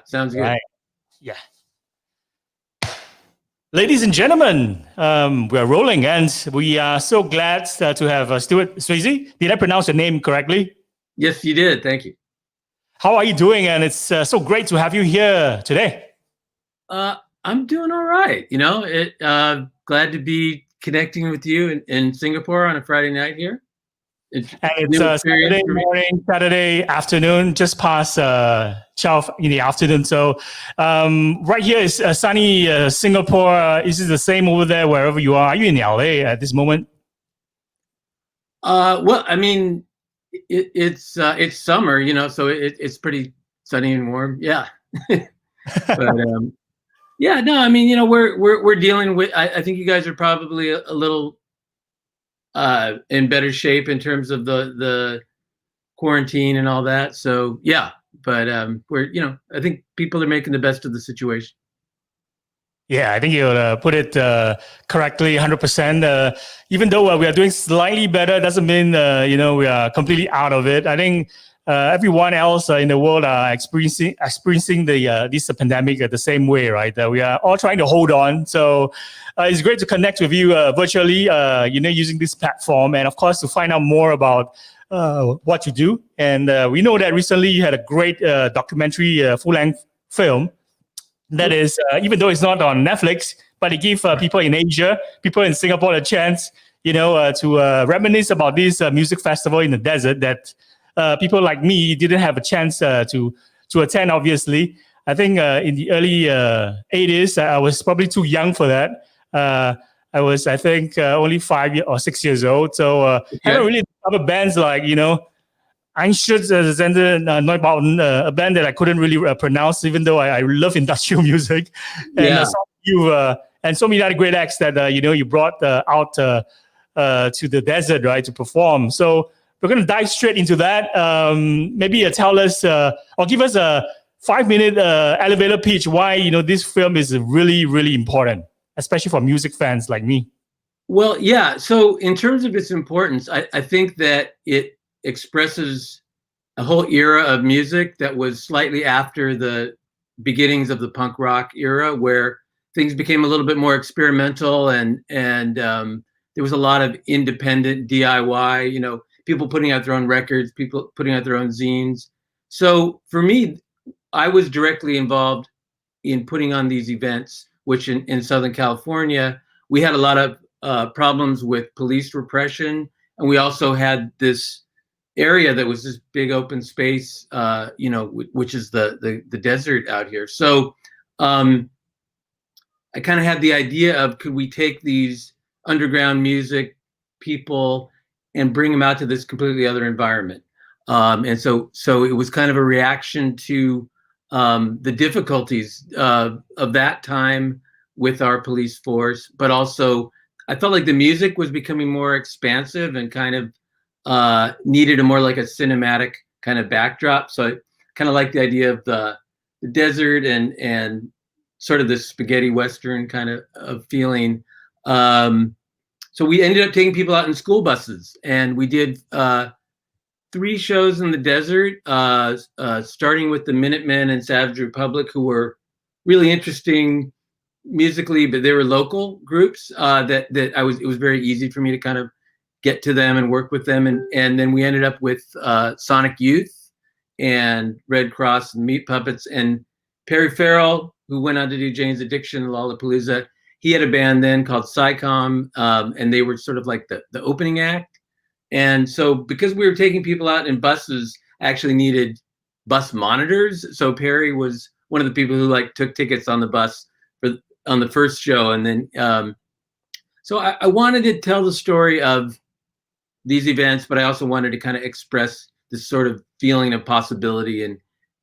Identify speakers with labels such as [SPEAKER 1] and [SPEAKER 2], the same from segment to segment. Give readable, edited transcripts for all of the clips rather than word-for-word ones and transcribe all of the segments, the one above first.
[SPEAKER 1] Sounds good.
[SPEAKER 2] Right. Yeah. Ladies and gentlemen, we are rolling, and we are so glad to have Stuart Swezey. Did I pronounce your name correctly?
[SPEAKER 1] Yes, you did. Thank you.
[SPEAKER 2] How are you doing? And it's so great to have you here today.
[SPEAKER 1] I'm doing all right. Glad to be connecting with you in Singapore on a Friday night here.
[SPEAKER 2] And it's Saturday morning, Saturday afternoon, just past 12 in the afternoon. So right here is sunny Singapore. Is it the same over there wherever you are? Are you in LA at this moment?
[SPEAKER 1] Well, I mean, it's summer, so it's pretty sunny and warm. Yeah. But yeah, no, I mean, we're dealing with. I think you guys are probably a little in better shape in terms of the quarantine and all that. So yeah, but I think people are making the best of the situation.
[SPEAKER 2] Yeah, I think you put it correctly, 100%. Even though we are doing slightly better, doesn't mean we are completely out of it. I think everyone else in the world are experiencing this pandemic the same way, right? We are all trying to hold on. So it's great to connect with you virtually, using this platform, and of course to find out more about what you do. And we know that recently you had a great documentary, full-length film. That is, even though it's not on Netflix, but it gives people in Asia, people in Singapore a chance, to reminisce about this music festival in the desert that people like me didn't have a chance to attend, obviously. I think in the early 80s, I was probably too young for that. I was, I think, only 5 or 6 years old. So haven't really discovered bands like, Einstürzende Neubauten, a band that I couldn't really pronounce, even though I love industrial music. And you and so many other great acts that you brought out to the desert, right, to perform. So we're going to dive straight into that. Maybe tell us or give us a 5-minute elevator pitch why this film is really, really important, especially for music fans like me.
[SPEAKER 1] Well, yeah. So in terms of its importance, I think that it expresses a whole era of music that was slightly after the beginnings of the punk rock era, where things became a little bit more experimental and there was a lot of independent DIY, people putting out their own records, people putting out their own zines. So for me, I was directly involved in putting on these events, which in Southern California, we had a lot of problems with police repression. And we also had this area that was this big open space, which is the desert out here. So I kind of had the idea of, could we take these underground music people and bring them out to this completely other environment? And so it was kind of a reaction to the difficulties of that time with our police force, but also I felt like the music was becoming more expansive and kind of needed a more like a cinematic kind of backdrop. So I kind of like the idea of the desert and sort of this spaghetti Western kind of feeling. So we ended up taking people out in school buses, and we did 3 shows in the desert, starting with the Minutemen and Savage Republic, who were really interesting musically, but they were local groups that it was very easy for me to kind of get to them and work with them. And then we ended up with Sonic Youth and Red Kross and Meat Puppets, and Perry Farrell, who went on to do Jane's Addiction and Lollapalooza. He had a band then called Psycom, and they were sort of like the opening act. And so because we were taking people out in buses, I actually needed bus monitors. So Perry was one of the people who took tickets on the bus on the first show. And then, so I wanted to tell the story of these events, but I also wanted to kind of express this sort of feeling of possibility and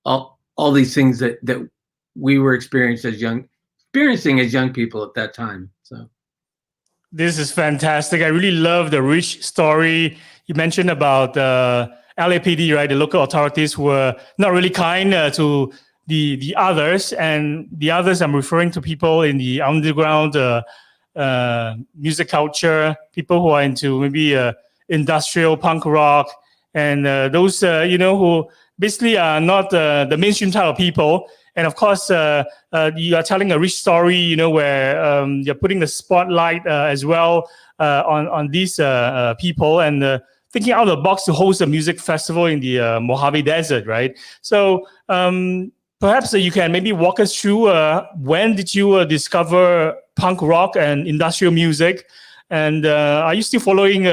[SPEAKER 1] all these things that we were experiencing as young people at that time. So
[SPEAKER 2] this is fantastic. I really love the rich story you mentioned about LAPD, right? The local authorities were not really kind to the others, and the others I'm referring to people in the underground music culture, people who are into maybe industrial punk rock, and those who basically are not the mainstream type of people. And of course, you are telling a rich story, where you're putting the spotlight as well on these people, and thinking out of the box to host a music festival in the Mojave Desert, right? So perhaps you can maybe walk us through when did you discover punk rock and industrial music? And are you still following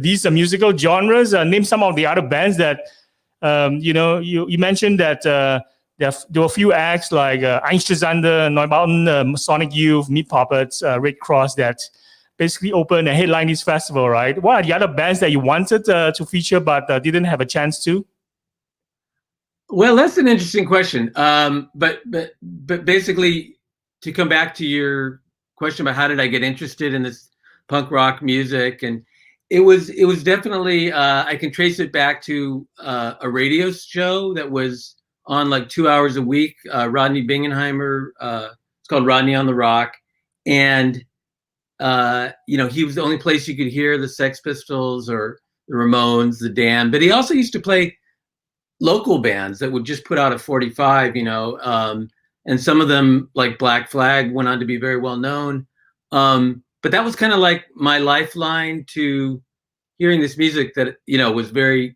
[SPEAKER 2] these musical genres? Name some of the other bands that, you mentioned that there were a few acts like Einstürzende Neubauten, Sonic Youth, Meat Puppets, Red Kross that basically opened and headlined this festival, right? What are the other bands that you wanted to feature but didn't have a chance to?
[SPEAKER 1] Well, that's an interesting question. But basically, to come back to your question about how did I get interested in this punk rock music, and it was definitely I can trace it back to a radio show that was on like 2 hours a week. Rodney Bingenheimer, it's called Rodney on the Rock, and he was the only place you could hear the Sex Pistols or the Ramones, the Damned. But he also used to play local bands that would just put out a 45, and some of them, like Black Flag, went on to be very well known. But that was kind of like my lifeline to hearing this music that, was very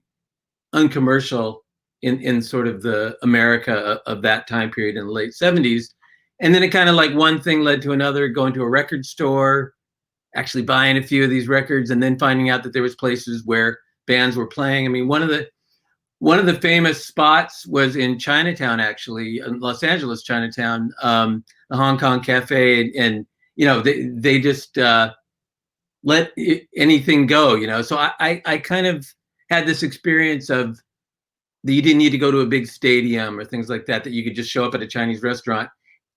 [SPEAKER 1] uncommercial in sort of the America of that time period in the late 70s. And then it kind of like one thing led to another, going to a record store, actually buying a few of these records, and then finding out that there was places where bands were playing. I mean, one of the famous spots was in Chinatown, actually, in Los Angeles, Chinatown, the Hong Kong Cafe, and they just let anything go, So I kind of had this experience of that you didn't need to go to a big stadium or things like that you could just show up at a Chinese restaurant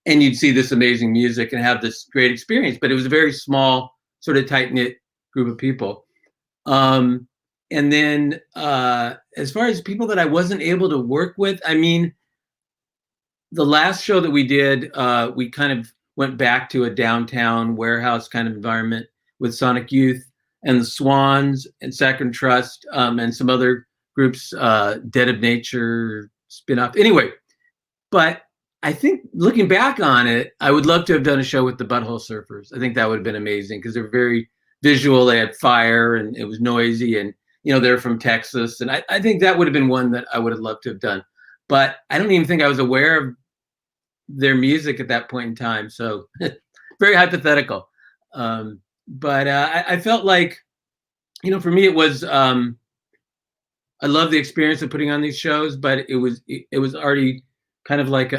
[SPEAKER 1] and you'd see this amazing music and have this great experience. But it was a very small, sort of tight-knit group of people. And then as far as people that I wasn't able to work with, I mean, the last show that we did, we kind of went back to a downtown warehouse kind of environment with Sonic Youth and the SWANS and Saccharine Trust, and some other groups, Dead of Nature, spin-off. Anyway, but I think looking back on it, I would love to have done a show with the Butthole Surfers. I think that would have been amazing because they're very visual. They had fire and it was noisy, and they're from Texas. And I think that would have been one that I would have loved to have done. But I don't even think I was aware of their music at that point in time. So very hypothetical. But I felt like, for me, it was, I love the experience of putting on these shows, but it was already kind of like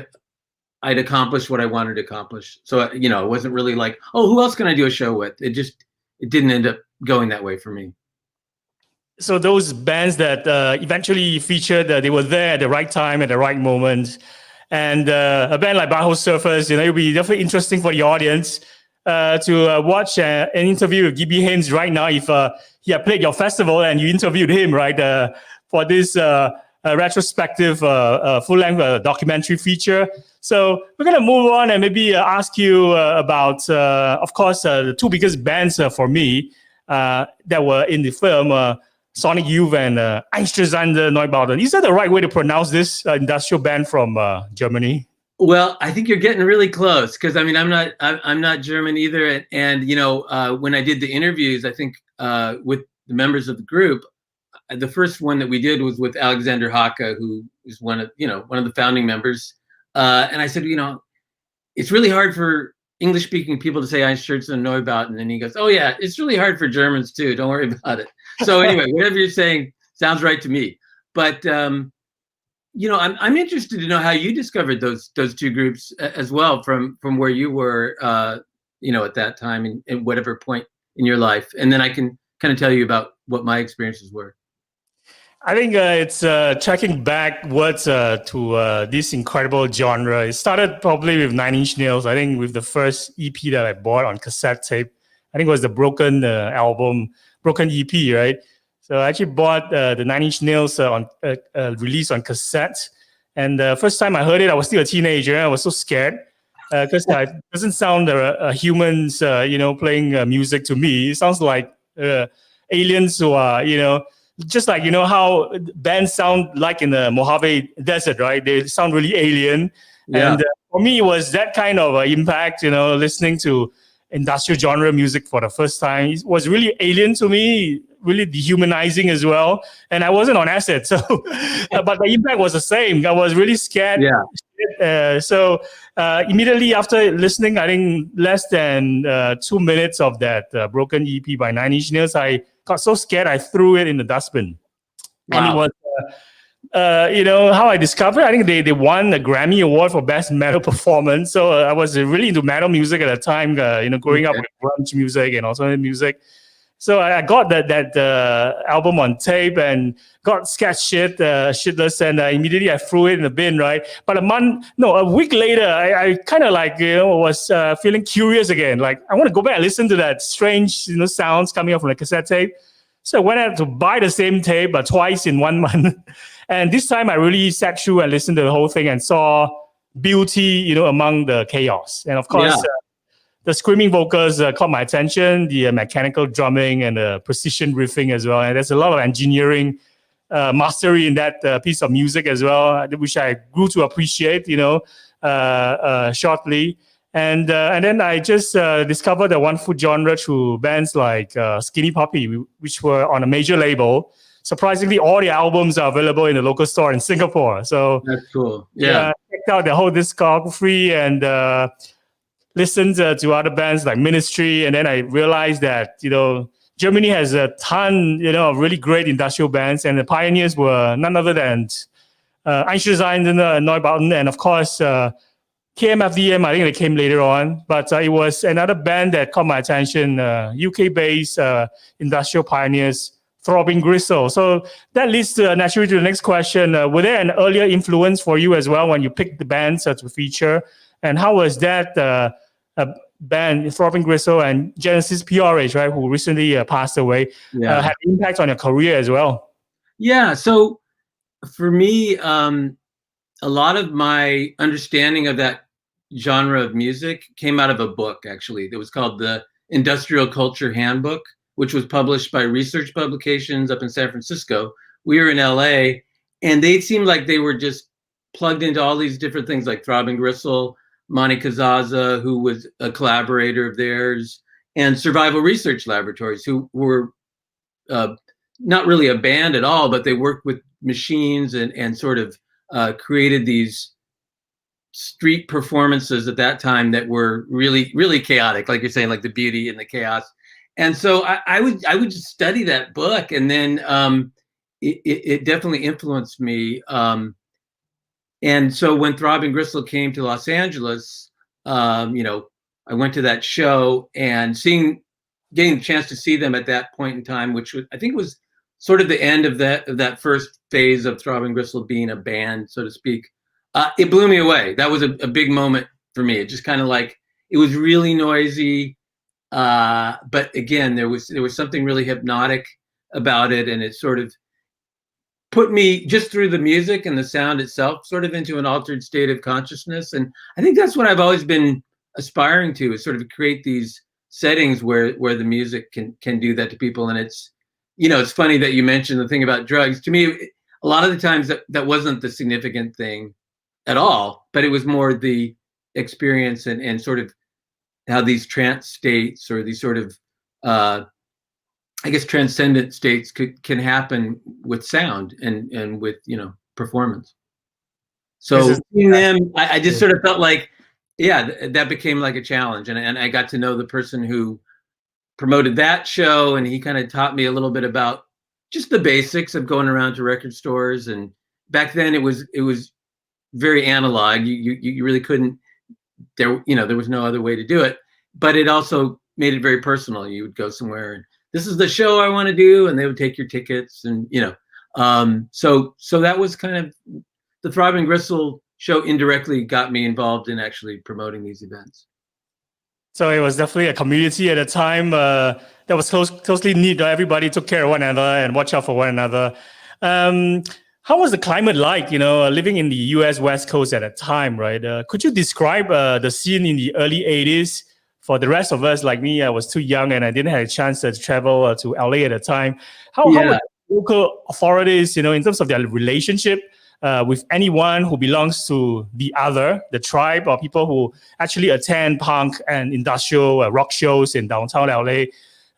[SPEAKER 1] I'd accomplished what I wanted to accomplish. So, it wasn't really like, oh, who else can I do a show with? It didn't end up going that way for me.
[SPEAKER 2] So those bands that eventually featured, they were there at the right time, at the right moment. And a band like Butthole Surfers, it'll be definitely interesting for the audience to watch an interview with Gibby Haynes right now if he had played your festival and you interviewed him, right, for this retrospective full-length documentary feature. So we're going to move on and maybe ask you about, of course, the two biggest bands for me that were in the film, Sonic Youth and Einstürzende Neubauten. Is that the right way to pronounce this industrial band from Germany?
[SPEAKER 1] Well, I think you're getting really close because I mean I'm not German either, and when I did the interviews, I think with the members of the group, the first one that we did was with Alexander Haka, who is one of the founding members, and I said, it's really hard for English-speaking people to say Einstürzende Neubauten, and he goes, oh yeah, it's really hard for Germans too. Don't worry about it. So anyway, whatever you're saying sounds right to me. But I'm interested to know how you discovered those two groups as well from where you were, at that time and whatever point in your life, and then I can kind of tell you about what my experiences were.
[SPEAKER 2] I think it's tracking backwards to this incredible genre. It started probably with Nine Inch Nails. I think with the first EP that I bought on cassette tape. I think it was the Broken album, Broken EP, right? So I actually bought the Nine Inch Nails on release on cassette. And the first time I heard it, I was still a teenager. I was so scared because it doesn't sound humans, playing music to me. It sounds like aliens who are, just like, how bands sound like in the Mojave Desert, right? They sound really alien.
[SPEAKER 1] Yeah.
[SPEAKER 2] And for me, it was that kind of impact, listening to industrial genre music for the first time. It was really alien to me, really dehumanizing as well. And I wasn't on acid, so but the impact was the same. I was really scared.
[SPEAKER 1] Yeah.
[SPEAKER 2] So immediately after listening, I think less than 2 minutes of that Broken EP by Nine Inch Nails, I got so scared I threw it in the dustbin.
[SPEAKER 1] Wow.
[SPEAKER 2] And it was how I discovered, I think they won a Grammy Award for Best Metal Performance. So I was really into metal music at the time, growing up with grunge music and alternative music. So I got that album on tape and got Sketch Shit, Shitless, and immediately I threw it in the bin, right? But a week later, I kind of was feeling curious again. Like, I want to go back and listen to that strange, sounds coming up from the cassette tape. So I went out to buy the same tape twice in 1 month. And this time I really sat through and listened to the whole thing and saw beauty, among the chaos. And of course, the screaming vocals caught my attention, the mechanical drumming and the precision riffing as well. And there's a lot of engineering mastery in that piece of music as well, which I grew to appreciate, shortly. And then I just discovered the one-foot genre through bands like Skinny Puppy, which were on a major label. Surprisingly, all the albums are available in the local store in Singapore. So
[SPEAKER 1] that's cool. Yeah,
[SPEAKER 2] checked out the whole discography and listened to other bands like Ministry. And then I realized that, Germany has a ton, of really great industrial bands. And the pioneers were none other than Einstürzende Neubauten and, of course, KMFDM, I think they came later on, but it was another band that caught my attention, UK-based industrial pioneers, Throbbing Gristle. So that leads naturally to the next question. Were there an earlier influence for you as well when you picked the bands to feature? And how was that band, Throbbing Gristle and Genesis PRH, right, who recently passed away, had an impact on your career as well?
[SPEAKER 1] Yeah, so for me, a lot of my understanding of that genre of music came out of a book, actually. It was called the Industrial Culture Handbook, which was published by Research Publications up in San Francisco. We were in LA, and they seemed like they were just plugged into all these different things, like Throbbing Gristle, Monty Kazaza, who was a collaborator of theirs, and Survival Research Laboratories, who were not really a band at all, but they worked with machines and sort of created these street performances at that time that were really, really chaotic, like you're saying, like the beauty and the chaos. And so I would just study that book, and then it definitely influenced me. And so when Throbbing Gristle came to Los Angeles, I went to that show and getting the chance to see them at that point in time, which I think was sort of the end of that first phase of Throbbing Gristle being a band, so to speak. It blew me away. That was a big moment for me. It just kind of it was really noisy. But again, there was something really hypnotic about it. And it sort of put me just through the music and the sound itself sort of into an altered state of consciousness. And I think that's what I've always been aspiring to, is sort of create these settings where the music can do that to people. And it's funny that you mentioned the thing about drugs. To me, a lot of the times that wasn't the significant thing at all, but it was more the experience and sort of how these trance states or these sort of, transcendent states can happen with sound and with, performance. So seeing them, I just sort of felt like, that became like a challenge. And I got to know the person who promoted that show, and he kind of taught me a little bit about just the basics of going around to record stores. And back then it was very analog. You really couldn't, there was no other way to do it, but it also made it very personal. You would go somewhere and this is the show I want to do, and they would take your tickets, and so that was kind of the Throbbing Gristle show indirectly got me involved in actually promoting these events.
[SPEAKER 2] So it was definitely a community at the time that was closely knit. Everybody took care of one another and watch out for one another. How was the climate like, living in the US West Coast at that time, right? Could you describe the scene in the early 80s? For the rest of us, like me, I was too young and I didn't have a chance to travel to LA at the time. How were local authorities, in terms of their relationship with anyone who belongs to the other, the tribe, or people who actually attend punk and industrial rock shows in downtown LA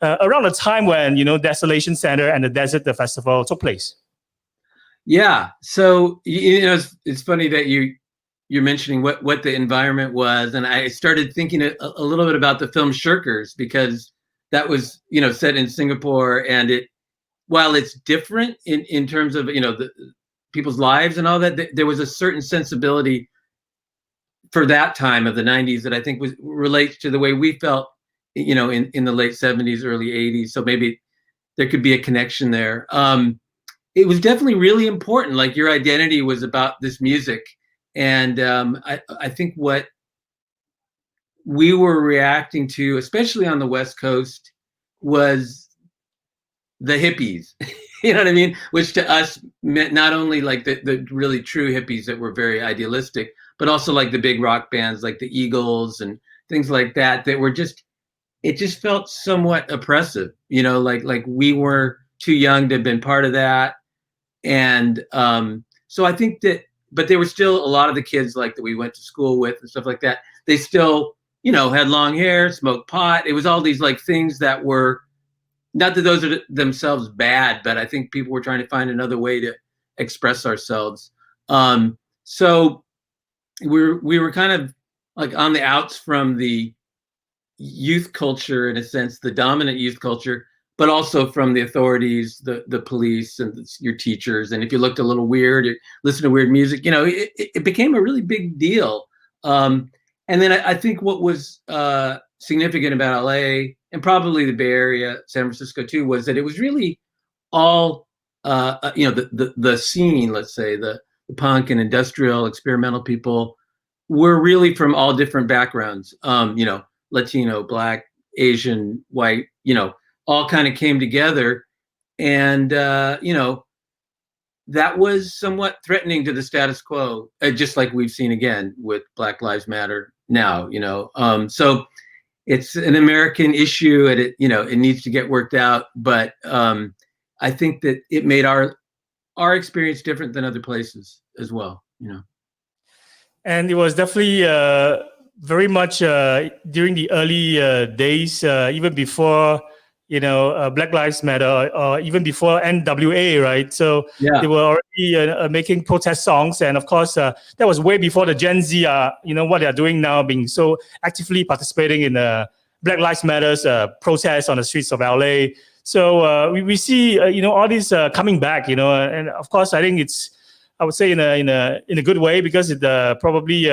[SPEAKER 2] around the time when, Desolation Center and the Desert Festival took place.
[SPEAKER 1] Yeah. So, it's funny that you're mentioning what the environment was. And I started thinking a little bit about the film Shirkers, because that was, set in Singapore, and while it's different in terms of, the people's lives and all that, there was a certain sensibility for that time of the 90s that I think relates to the way we felt, in the late 70s, early 80s. So maybe there could be a connection there. It was definitely really important. Like, your identity was about this music. And I think what we were reacting to, especially on the West Coast, was the hippies. You know what I mean? Which to us meant not only like the really true hippies that were very idealistic, but also like the big rock bands like the Eagles and things like that were it just felt somewhat oppressive, like we were too young to have been part of that. And so I think that, but there were still a lot of the kids like that we went to school with and stuff like that. They still, had long hair, smoked pot. It was all these like things that were, not that those are themselves bad, but I think people were trying to find another way to express ourselves. So we were kind of like on the outs from the youth culture, in a sense, the dominant youth culture, but also from the authorities, the police, and your teachers. And if you looked a little weird, or listened to weird music, it became a really big deal. And then I think what was significant about LA, and probably the Bay Area, San Francisco too, was that it was really all, the scene, let's say, the punk and industrial experimental people were really from all different backgrounds, Latino, Black, Asian, white, all kind of came together. And, that was somewhat threatening to the status quo, just like we've seen again with Black Lives Matter now, so it's an American issue, and it needs to get worked out. But I think that it made our experience different than other places as well,
[SPEAKER 2] And it was definitely very much during the early days, even before, Black Lives Matter, or even before NWA, right? So
[SPEAKER 1] Yeah.
[SPEAKER 2] they were already making protest songs. And of course, that was way before the Gen Z, what they're doing now, being so actively participating in Black Lives Matter's protests on the streets of LA. So we see, all this coming back, and of course, I think I would say in a good way, because it probably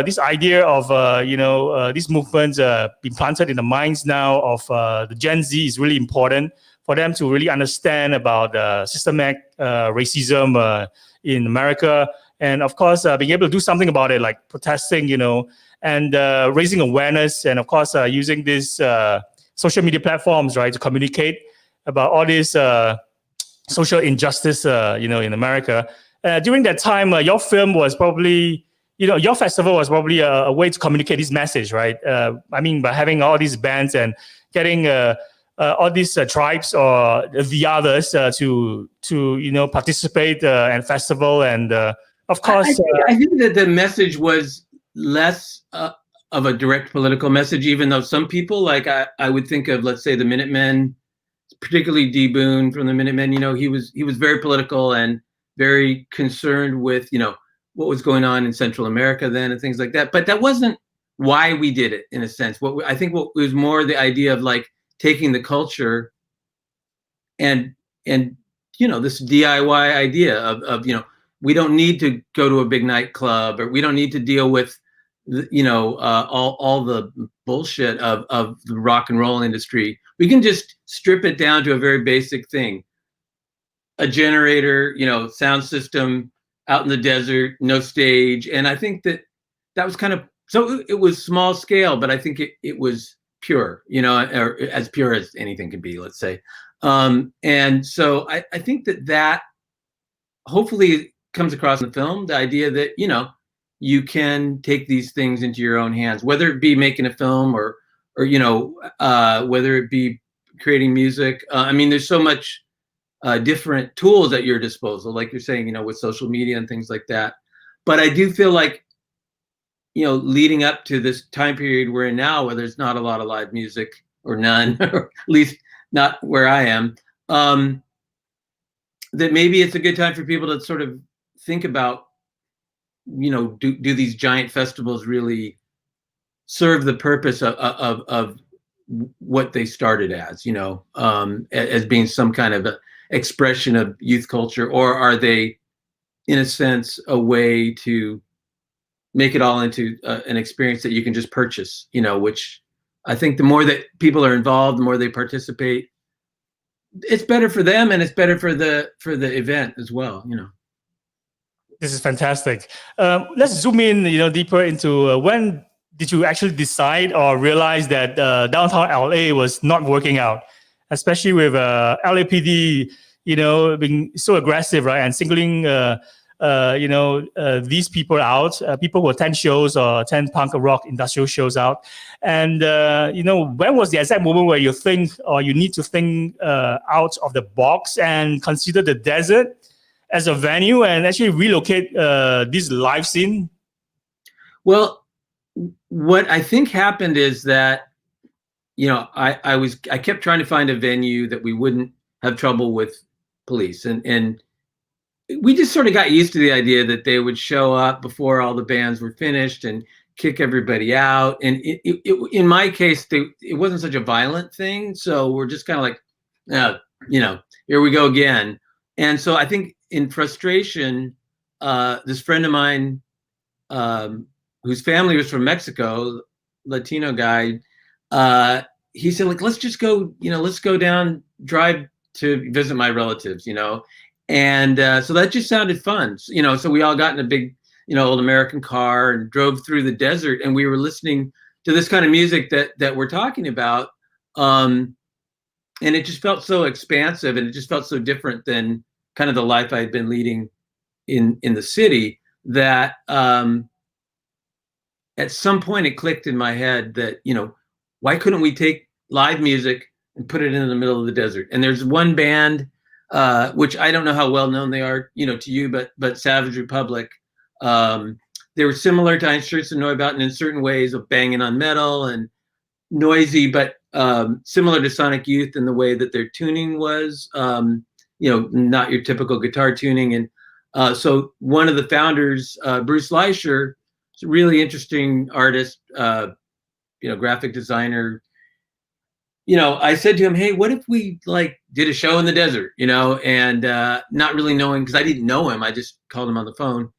[SPEAKER 2] this idea of these movements being planted in the minds now of the Gen Z is really important for them to really understand about systematic racism in America, and of course being able to do something about it, like protesting, and raising awareness, and of course using these social media platforms, right, to communicate about all this social injustice, in America. During that time, your film was probably, your festival was probably a way to communicate this message, right? By having all these bands and getting all these tribes or the others to participate and festival, and of course,
[SPEAKER 1] I think that the message was less of a direct political message, even though some people, like I would think of, let's say, the Minutemen, particularly D. Boone from the Minutemen. He was very political and very concerned with, what was going on in Central America then and things like that. But that wasn't why we did it, in a sense. I think what was more the idea of like taking the culture and this DIY idea of we don't need to go to a big nightclub, or we don't need to deal with all the bullshit of the rock and roll industry. We can just strip it down to a very basic thing: a generator, sound system out in the desert, no stage. And I think that was kind of, so it was small scale, but I think it was pure, or as pure as anything can be, let's say. And so I think that hopefully comes across in the film, the idea that, you can take these things into your own hands, whether it be making a film or whether it be creating music. There's so much different tools at your disposal, like you're saying, with social media and things like that. But I do feel like, leading up to this time period we're in now, where there's not a lot of live music or none, or at least not where I am, that maybe it's a good time for people to sort of think about, do these giant festivals really serve the purpose of what they started as, as being some kind of expression of youth culture, or are they, in a sense, a way to make it all into an experience that you can just purchase, which I think the more that people are involved, the more they participate, it's better for them, and it's better for the event as well,
[SPEAKER 2] This is fantastic. Let's zoom in, deeper into when did you actually decide or realize that downtown LA was not working out, especially with LAPD, being so aggressive, right, and singling, these people out, people who attend shows or attend punk rock industrial shows out, and when was the exact moment where you think, or you need to think out of the box and consider the desert as a venue and actually relocate this live scene?
[SPEAKER 1] Well, what I think happened is that, I kept trying to find a venue that we wouldn't have trouble with police, and we just sort of got used to the idea that they would show up before all the bands were finished and kick everybody out. And in my case, it wasn't such a violent thing, so we're just kind of like, here we go again. And so I think in frustration, this friend of mine, whose family was from Mexico, Latino guy, he said, like, let's just go, let's go down, drive to visit my relatives, and so that just sounded fun, so we all got in a big, old American car and drove through the desert, and we were listening to this kind of music that we're talking about, and it just felt so expansive, and it just felt so different than kind of the life I had been leading in the city, that at some point it clicked in my head that, why couldn't we take live music and put it in the middle of the desert? And there's one band, which I don't know how well known they are, to you, but Savage Republic. They were similar to Einstürzende Neubauten in certain ways, of banging on metal and noisy, but similar to Sonic Youth in the way that their tuning was, not your typical guitar tuning. And so one of the founders, Bruce Leischer, is a really interesting artist, graphic designer. I said to him, hey, what if we did a show in the desert, and not really knowing, because I didn't know him. I just called him on the phone,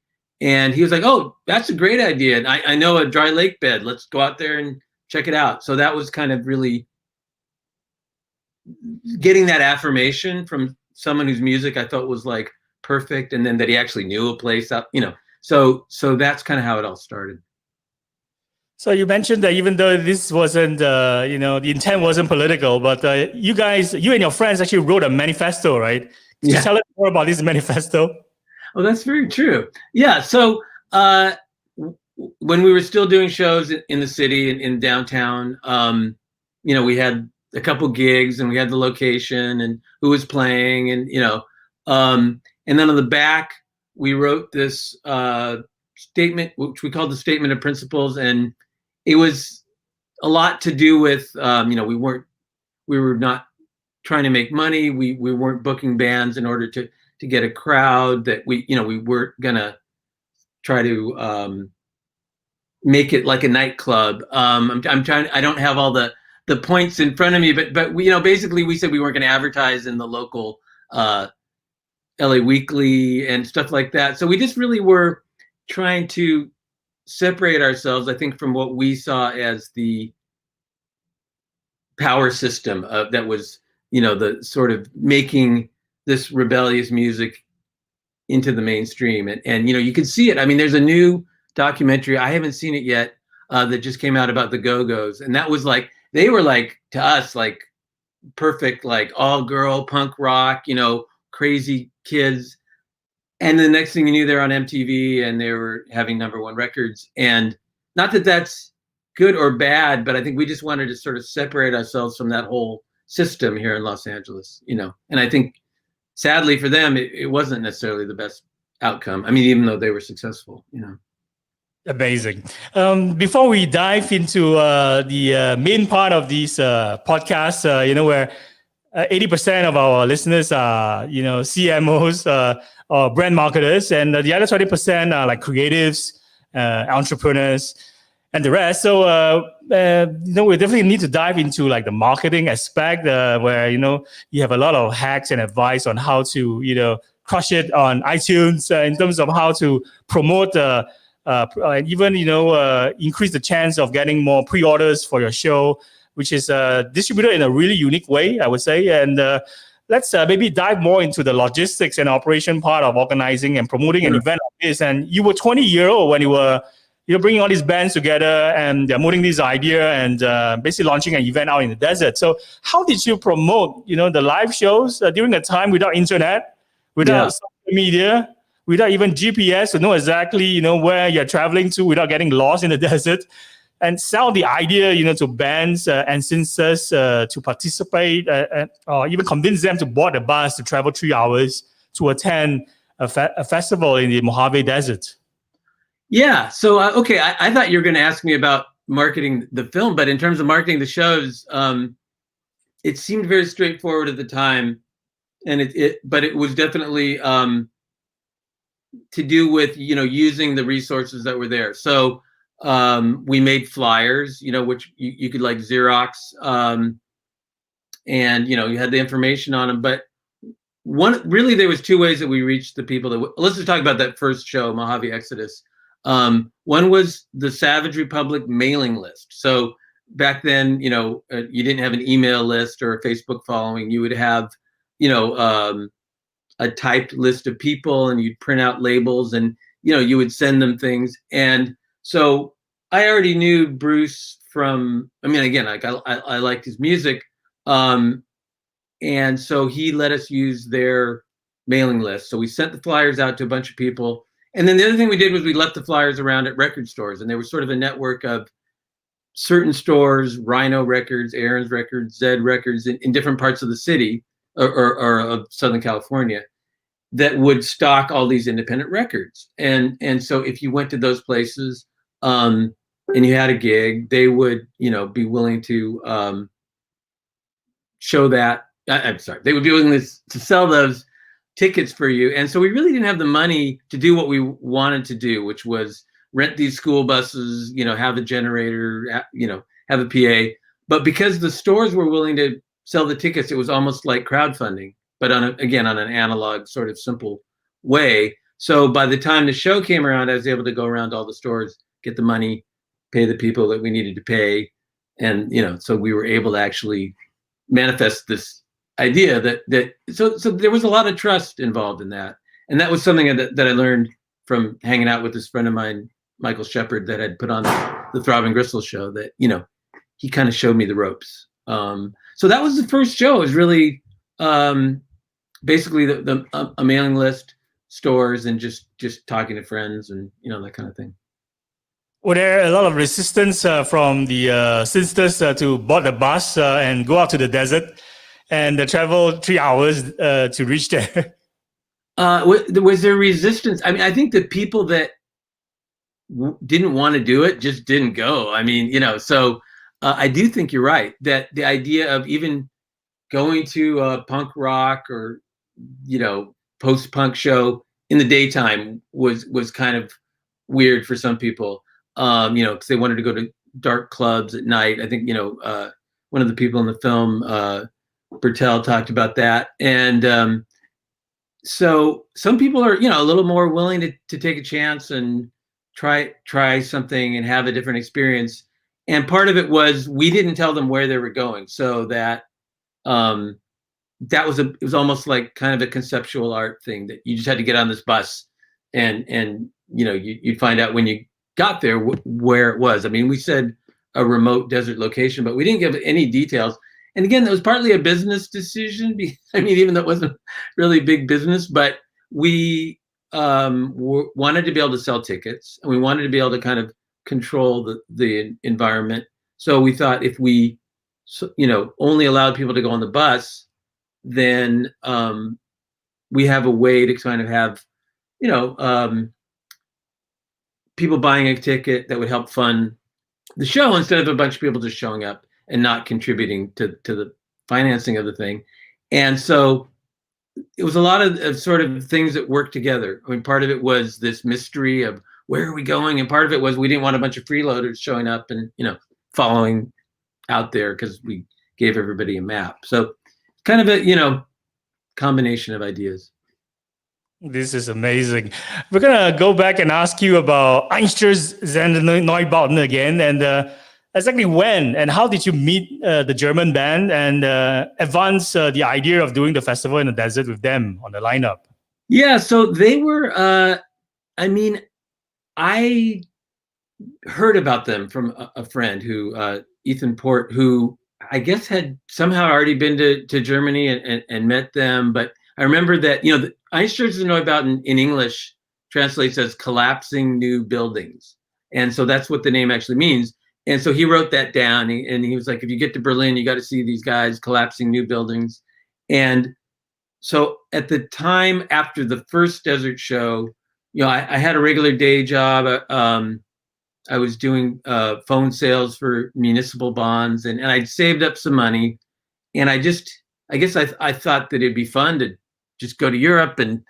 [SPEAKER 1] and he was like, oh, that's a great idea. And I know a dry lake bed. Let's go out there and check it out. So that was kind of really getting that affirmation from someone whose music I thought was perfect. And then that he actually knew a place up, so that's kind of how it all started.
[SPEAKER 2] So you mentioned that even though this wasn't, the intent wasn't political, but you and your friends actually wrote a manifesto, right? Could you tell us more about this manifesto?
[SPEAKER 1] Oh, that's very true. Yeah. So when we were still doing shows in the city, in downtown, we had a couple gigs, and we had the location and who was playing, and and then on the back we wrote this statement, which we called the Statement of Principles, and it was a lot to do with, we were not trying to make money. We weren't booking bands in order to get a crowd, that we weren't gonna try to make it like a nightclub. I'm trying. I don't have all the points in front of me, but we, basically we said we weren't going to advertise in the local LA Weekly and stuff like that. So we just really were trying to separate ourselves, I think, from what we saw as the power system that was, the sort of making this rebellious music into the mainstream. And you can see it. I mean, there's a new documentary, I haven't seen it yet, that just came out about the Go-Go's. And that was they were to us, perfect, all girl punk rock, crazy kids. And the next thing you knew, they're on MTV and they were having #1 records. And not that that's good or bad, but I think we just wanted to sort of separate ourselves from that whole system here in Los Angeles, And I think sadly for them, it wasn't necessarily the best outcome. I mean, even though they were successful, you know.
[SPEAKER 2] Amazing. Before we dive into the main part of these podcasts, where 80% of our listeners are, CMOs or brand marketers, and the other 20% are like creatives, entrepreneurs, and the rest. So, we definitely need to dive into like the marketing aspect, where, you have a lot of hacks and advice on how to, crush it on iTunes in terms of how to promote and even increase the chance of getting more pre-orders for your show, which is distributed in a really unique way, I would say. And let's maybe dive more into the logistics and operation part of organizing and promoting an event like this. And you were 20-year-old when you were bringing all these bands together and promoting this idea and basically launching an event out in the desert. So how did you promote the live shows during a time without internet, without social media, without even GPS to know exactly, where you're traveling to without getting lost in the desert, and sell the idea, to bands and singers to participate, or even convince them to board a bus to travel 3 hours to attend a festival in the Mojave Desert?
[SPEAKER 1] Yeah. So, okay, I thought you were going to ask me about marketing the film, but in terms of marketing the shows, it seemed very straightforward at the time, and but it was definitely to do with using the resources that were there. So we made flyers, which you could like Xerox, and you had the information on them. But there was two ways that we reached the people that. Let's just talk about that first show, Mojave Exodus. One was the Savage Republic mailing list. So back then, you didn't have an email list or a Facebook following. You would have, a typed list of people, and you'd print out labels, and you would send them things. And so I already knew Bruce from, again, like I liked his music, and so he let us use their mailing list. So we sent the flyers out to a bunch of people, and then the other thing we did was we left the flyers around at record stores, and they were sort of a network of certain stores: Rhino Records, Aaron's Records, Zed Records, in different parts of the city or of Southern California, that would stock all these independent records. And so if you went to those places and you had a gig, they would, be willing to show that. I'm sorry, they would be willing to sell those tickets for you. And so we really didn't have the money to do what we wanted to do, which was rent these school buses, have a generator, have a PA. But because the stores were willing to sell the tickets, it was almost like crowdfunding, but on an analog sort of simple way. So by the time the show came around, I was able to go around all the stores, get the money, pay the people that we needed to pay. And, so we were able to actually manifest this idea so there was a lot of trust involved in that. And that was something that I learned from hanging out with this friend of mine, Michael Shepard, that had put on the Throbbing Gristle show, that, he kind of showed me the ropes. So that was the first show. It was really basically a mailing list, stores, and just talking to friends and that kind of thing.
[SPEAKER 2] Were there a lot of resistance from the sisters to board the bus and go out to the desert and travel 3 hours to reach there?
[SPEAKER 1] Was there resistance? I think the people that didn't want to do it just didn't go. So I do think you're right that the idea of even going to a punk rock or post-punk show in the daytime was kind of weird for some people, because they wanted to go to dark clubs at night. I think one of the people in the film, Bertel, talked about that. And so some people are a little more willing to take a chance and try something and have a different experience. And part of it was we didn't tell them where they were going, so that it was almost like kind of a conceptual art thing, that you just had to get on this bus and you'd find out when you got there where it was. We said a remote desert location, but we didn't give any details. And again, that was partly a business decision. Even though it wasn't really big business, but we wanted to be able to sell tickets, and we wanted to be able to kind of control the environment. So we thought if we only allowed people to go on the bus, then we have a way to kind of have, people buying a ticket that would help fund the show instead of a bunch of people just showing up and not contributing to the financing of the thing. And so it was a lot of sort of things that worked together. I mean, part of it was this mystery of where are we going? And part of it was we didn't want a bunch of freeloaders showing up and, following out there because we gave everybody a map. So kind of a, combination of ideas.
[SPEAKER 2] This is amazing. We're going to go back and ask you about Einstürzende Neubauten again. And exactly when and how did you meet the German band and advance the idea of doing the festival in the desert with them on the lineup?
[SPEAKER 1] Yeah, so they were, I heard about them from a friend who, Ethan Port, who I guess had somehow already been to Germany and met them. But I remember that, the Einstürzende Neubauten in English translates as collapsing new buildings. And so that's what the name actually means. And so he wrote that down and he was like, if you get to Berlin, you got to see these guys collapsing new buildings. And so at the time after the first desert show, I had a regular day job. I was doing phone sales for municipal bonds and I'd saved up some money. And I guess I thought that it'd be fun to just go to Europe. And,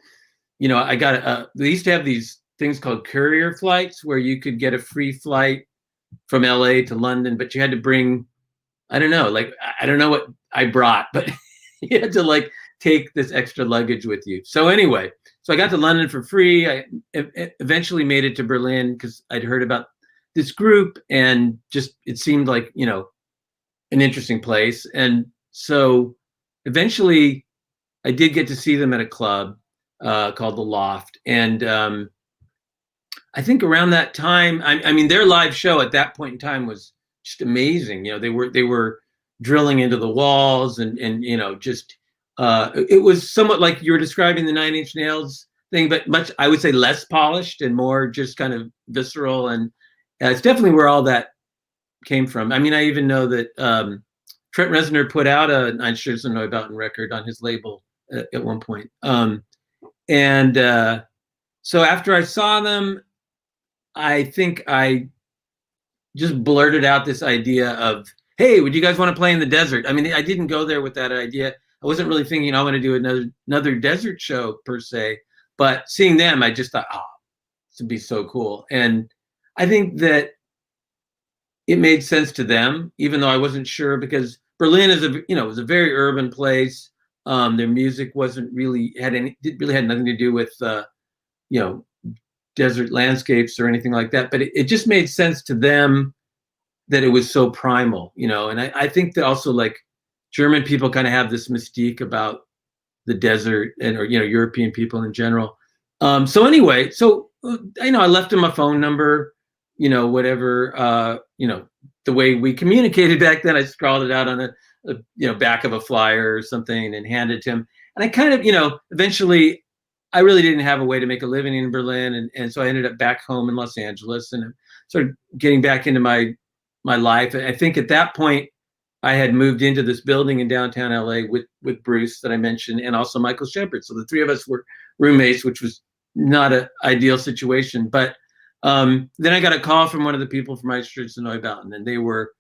[SPEAKER 1] I got they used to have these things called courier flights where you could get a free flight from LA to London, but you had to bring, I don't know what I brought, but you had to take this extra luggage with you. So anyway, so I got to London for free. I eventually made it to Berlin because I'd heard about this group and just, it seemed like, an interesting place. And so eventually I did get to see them at a club called The Loft. And I think around that time, I mean, their live show at that point in time was just amazing. They were drilling into the walls and just, it was somewhat like you were describing the Nine Inch Nails thing, but much, I would say, less polished and more just kind of visceral. And it's definitely where all that came from. I mean, I even know that Trent Reznor put out an Einstürzende Neubauten record on his label at one point. So after I saw them, I think I just blurted out this idea of, hey, would you guys want to play in the desert? I mean, I didn't go there with that idea. I wasn't really thinking I want to do another desert show per se, but seeing them, I just thought, this would be so cool. And I think that it made sense to them, even though I wasn't sure, because Berlin is was a very urban place. Their music didn't really had nothing to do with, desert landscapes or anything like that. But it just made sense to them that it was so primal, and I think that also German people kind of have this mystique about the desert or European people in general. So anyway, I left him a phone number, whatever, the way we communicated back then. I scrawled it out on a back of a flyer or something and handed it to him. And I kind of, eventually I really didn't have a way to make a living in Berlin. And so I ended up back home in Los Angeles and started getting back into my life. I think at that point I had moved into this building in downtown LA with Bruce that I mentioned, and also Michael Shepard. So the three of us were roommates, which was not an ideal situation. But then I got a call from one of the people from Einstürzende Neubauten, and they were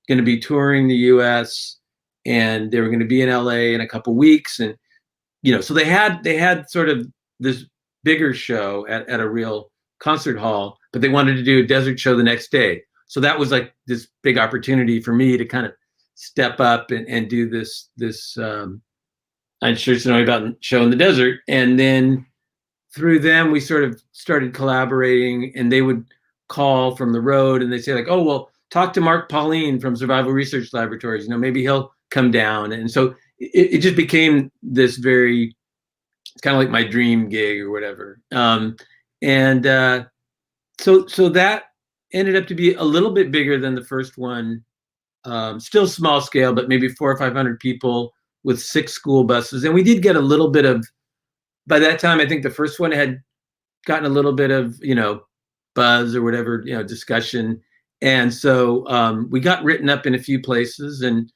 [SPEAKER 1] going to be touring the U.S. and they were going to be in LA in a couple weeks. And so they had sort of this bigger show at a real concert hall, but they wanted to do a desert show the next day. So that was like this big opportunity for me to kind of step up and do this Einstürzende Neubauten show in the desert. And then through them, we sort of started collaborating, and they would call from the road and they say oh, well, talk to Mark Pauline from Survival Research Laboratories, maybe he'll come down. And so it just became this it's kind of like my dream gig or whatever. So that ended up to be a little bit bigger than the first one, still small scale, but maybe 400 or 500 people with 6 school buses. And we did get a little bit of, by that time, I think the first one had gotten a little bit of, buzz or whatever, discussion. And so we got written up in a few places. And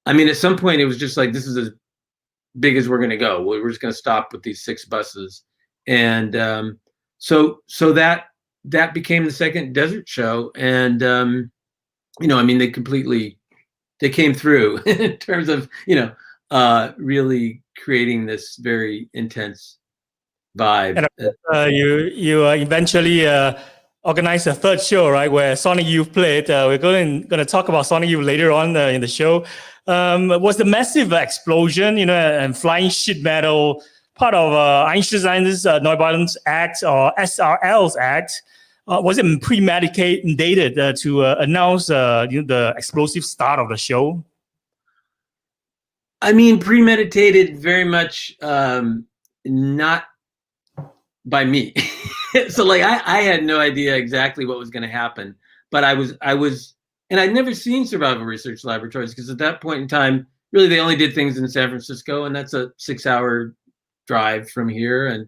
[SPEAKER 1] I mean, at some point it was just like, this is big as we're going to go. We're just going to stop with these 6 buses. And so that became the second desert show. And, you know, I mean, they came through in terms of, you know, really creating this very intense vibe.
[SPEAKER 2] And you eventually organized a third show, right, where Sonic Youth played. We're going to talk about Sonic Youth later on in the show. Was the massive explosion, you know, and flying sheet metal part of Einstürzende Neubauten Act, or SRL's Act? Was it premeditated to announce you know, the explosive start of the show?
[SPEAKER 1] I mean, premeditated very much, not by me. So like I had no idea exactly what was going to happen, but I was, and I'd never seen survival research laboratories, because at that point in time, really they only did things in San Francisco, and that's a 6-hour drive from here. And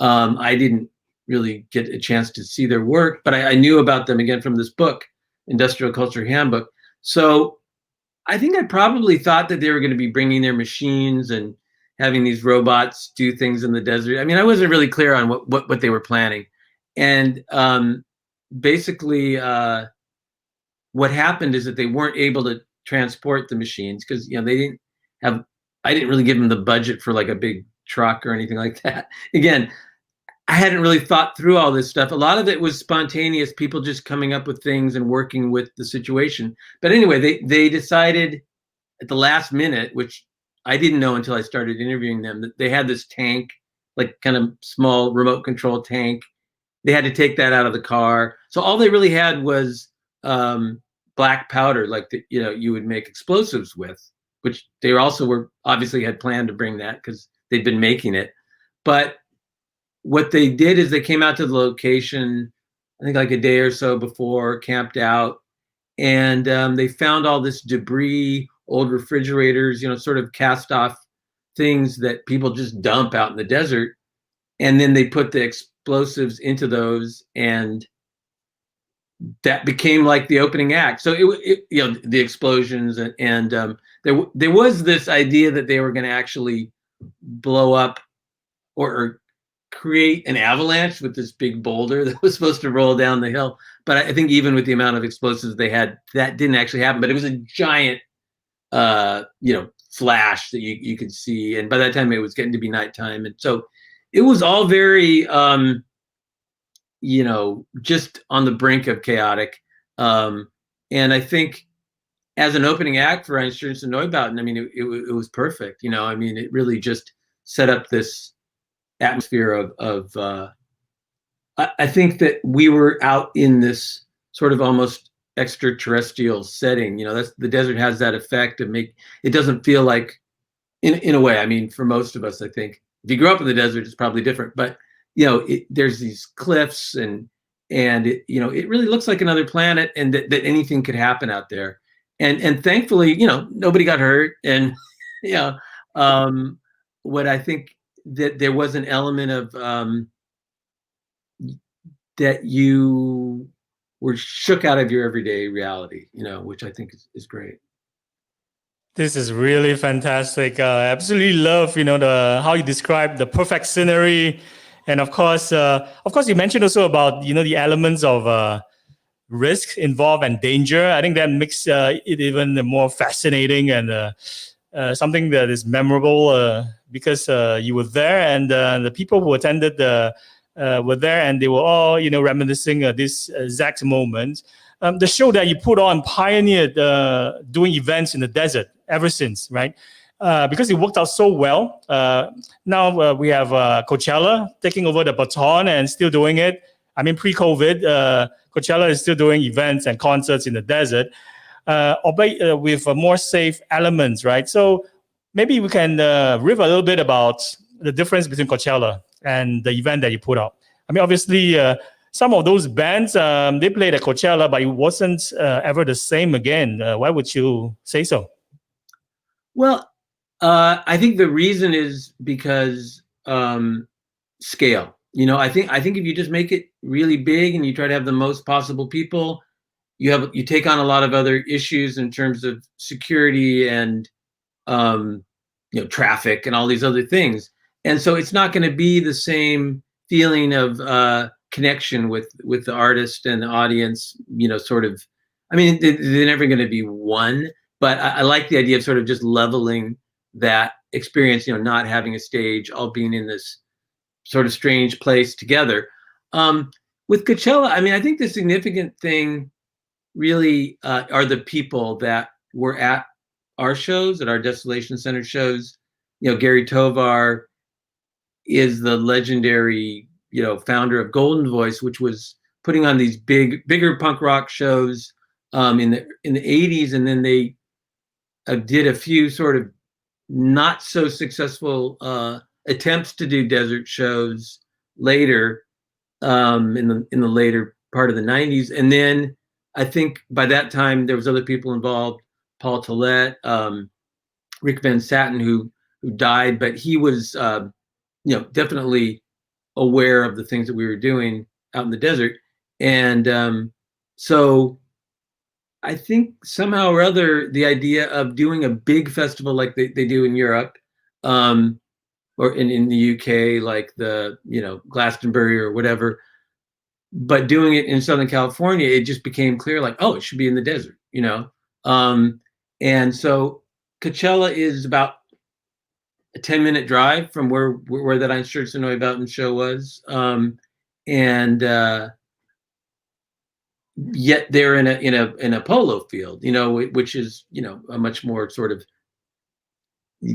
[SPEAKER 1] I didn't really get a chance to see their work, but I knew about them again from this book, Industrial Culture Handbook. So I think I probably thought that they were going to be bringing their machines and having these robots do things in the desert. I mean, I wasn't really clear on what they were planning. And basically what happened is that they weren't able to transport the machines, because, you know, I didn't really give them the budget for like a big truck or anything like that. Again, I hadn't really thought through all this stuff. A lot of it was spontaneous, people just coming up with things and working with the situation. But anyway, they decided at the last minute, which I didn't know until I started interviewing them, that they had this tank, like kind of small remote control tank. They had to take that out of the car. So all they really had was black powder, like you know, you would make explosives with, which they also were obviously had planned to bring that because they'd been making it. But what they did is they came out to the location, I think like a day or so before, camped out, and they found all this debris, old refrigerators, you know, sort of cast off things that people just dump out in the desert. And then they put the explosives into those, and that became like the opening act. So it you know, the explosions, and there was this idea that they were going to actually blow up or create an avalanche with this big boulder that was supposed to roll down the hill. But I think even with the amount of explosives they had, that didn't actually happen. But it was a giant, you know, flash that you could see. And by that time it was getting to be nighttime. And so it was all very, you know, just on the brink of chaotic. And I think as an opening act for Einstürzende Neubauten, I mean, it was perfect. You know, I mean, it really just set up this atmosphere of I think that we were out in this sort of almost extraterrestrial setting. You know, that's, the desert has that effect of it doesn't feel like, in a way, I mean, for most of us, I think if you grew up in the desert, it's probably different, but you know, there's these cliffs and it, you know, it really looks like another planet, and that anything could happen out there. And thankfully, you know, nobody got hurt. And you know, what I think that there was an element of that you were shook out of your everyday reality, you know, which I think is great.
[SPEAKER 2] This is really fantastic. I absolutely love, you know, how you describe the perfect scenery, and of course, you mentioned also about, you know, the elements of risk involved and danger. I think that makes it even more fascinating and something that is memorable because you were there, and the people who attended were there, and they were all, you know, reminiscing this exact moment. The show that you put on pioneered doing events in the desert ever since, right? Because it worked out so well. Now we have Coachella taking over the baton and still doing it. I mean, pre-COVID, Coachella is still doing events and concerts in the desert, albeit with more safe elements, right? So maybe we can riff a little bit about the difference between Coachella and the event that you put out. I mean, obviously, some of those bands, they played at Coachella, but it wasn't ever the same again. Why would you say so?
[SPEAKER 1] Well, I think the reason is because scale. You know, I think if you just make it really big and you try to have the most possible people, you take on a lot of other issues in terms of security and you traffic and all these other things. And so it's not going to be the same feeling of connection with the artist and the audience, sort of. I mean, they're never going to be one, but I like the idea of sort of just leveling that experience, not having a stage, all being in this sort of strange place together. With Coachella, I mean, I think the significant thing really are the people that were at our shows, at our Desolation Center shows. Gary Tovar is the legendary, founder of Golden Voice, which was putting on these bigger punk rock shows in the 80s, and then they did a few sort of not so successful attempts to do desert shows later in the later part of the 90s. And then I think by that time there was other people involved, Paul Tillett, Rick Van Satten, who died, but he was definitely aware of the things that we were doing out in the desert. And so I think somehow or other the idea of doing a big festival like they do in Europe, or in the UK, like the Glastonbury or whatever, but doing it in Southern California, it just became clear, like, oh, it should be in the desert, and so Coachella is about a 10-minute drive from where that Einstürzende Neubauten show was, and yet they're in a polo field, which is a much more sort of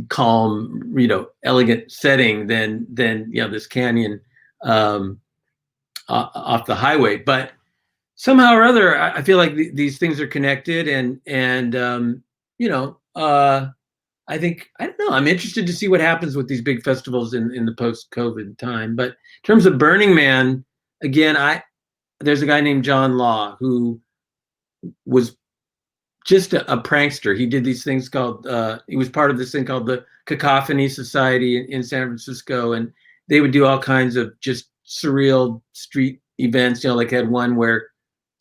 [SPEAKER 1] calm, elegant setting than this canyon off the highway. But somehow or other, I feel like these things are connected, and I think, I don't know, I'm interested to see what happens with these big festivals in the post-COVID time. But in terms of Burning Man, again, there's a guy named John Law who was just a prankster. He did these things called, he was part of this thing called the Cacophony Society in San Francisco. And they would do all kinds of just surreal street events, like had one where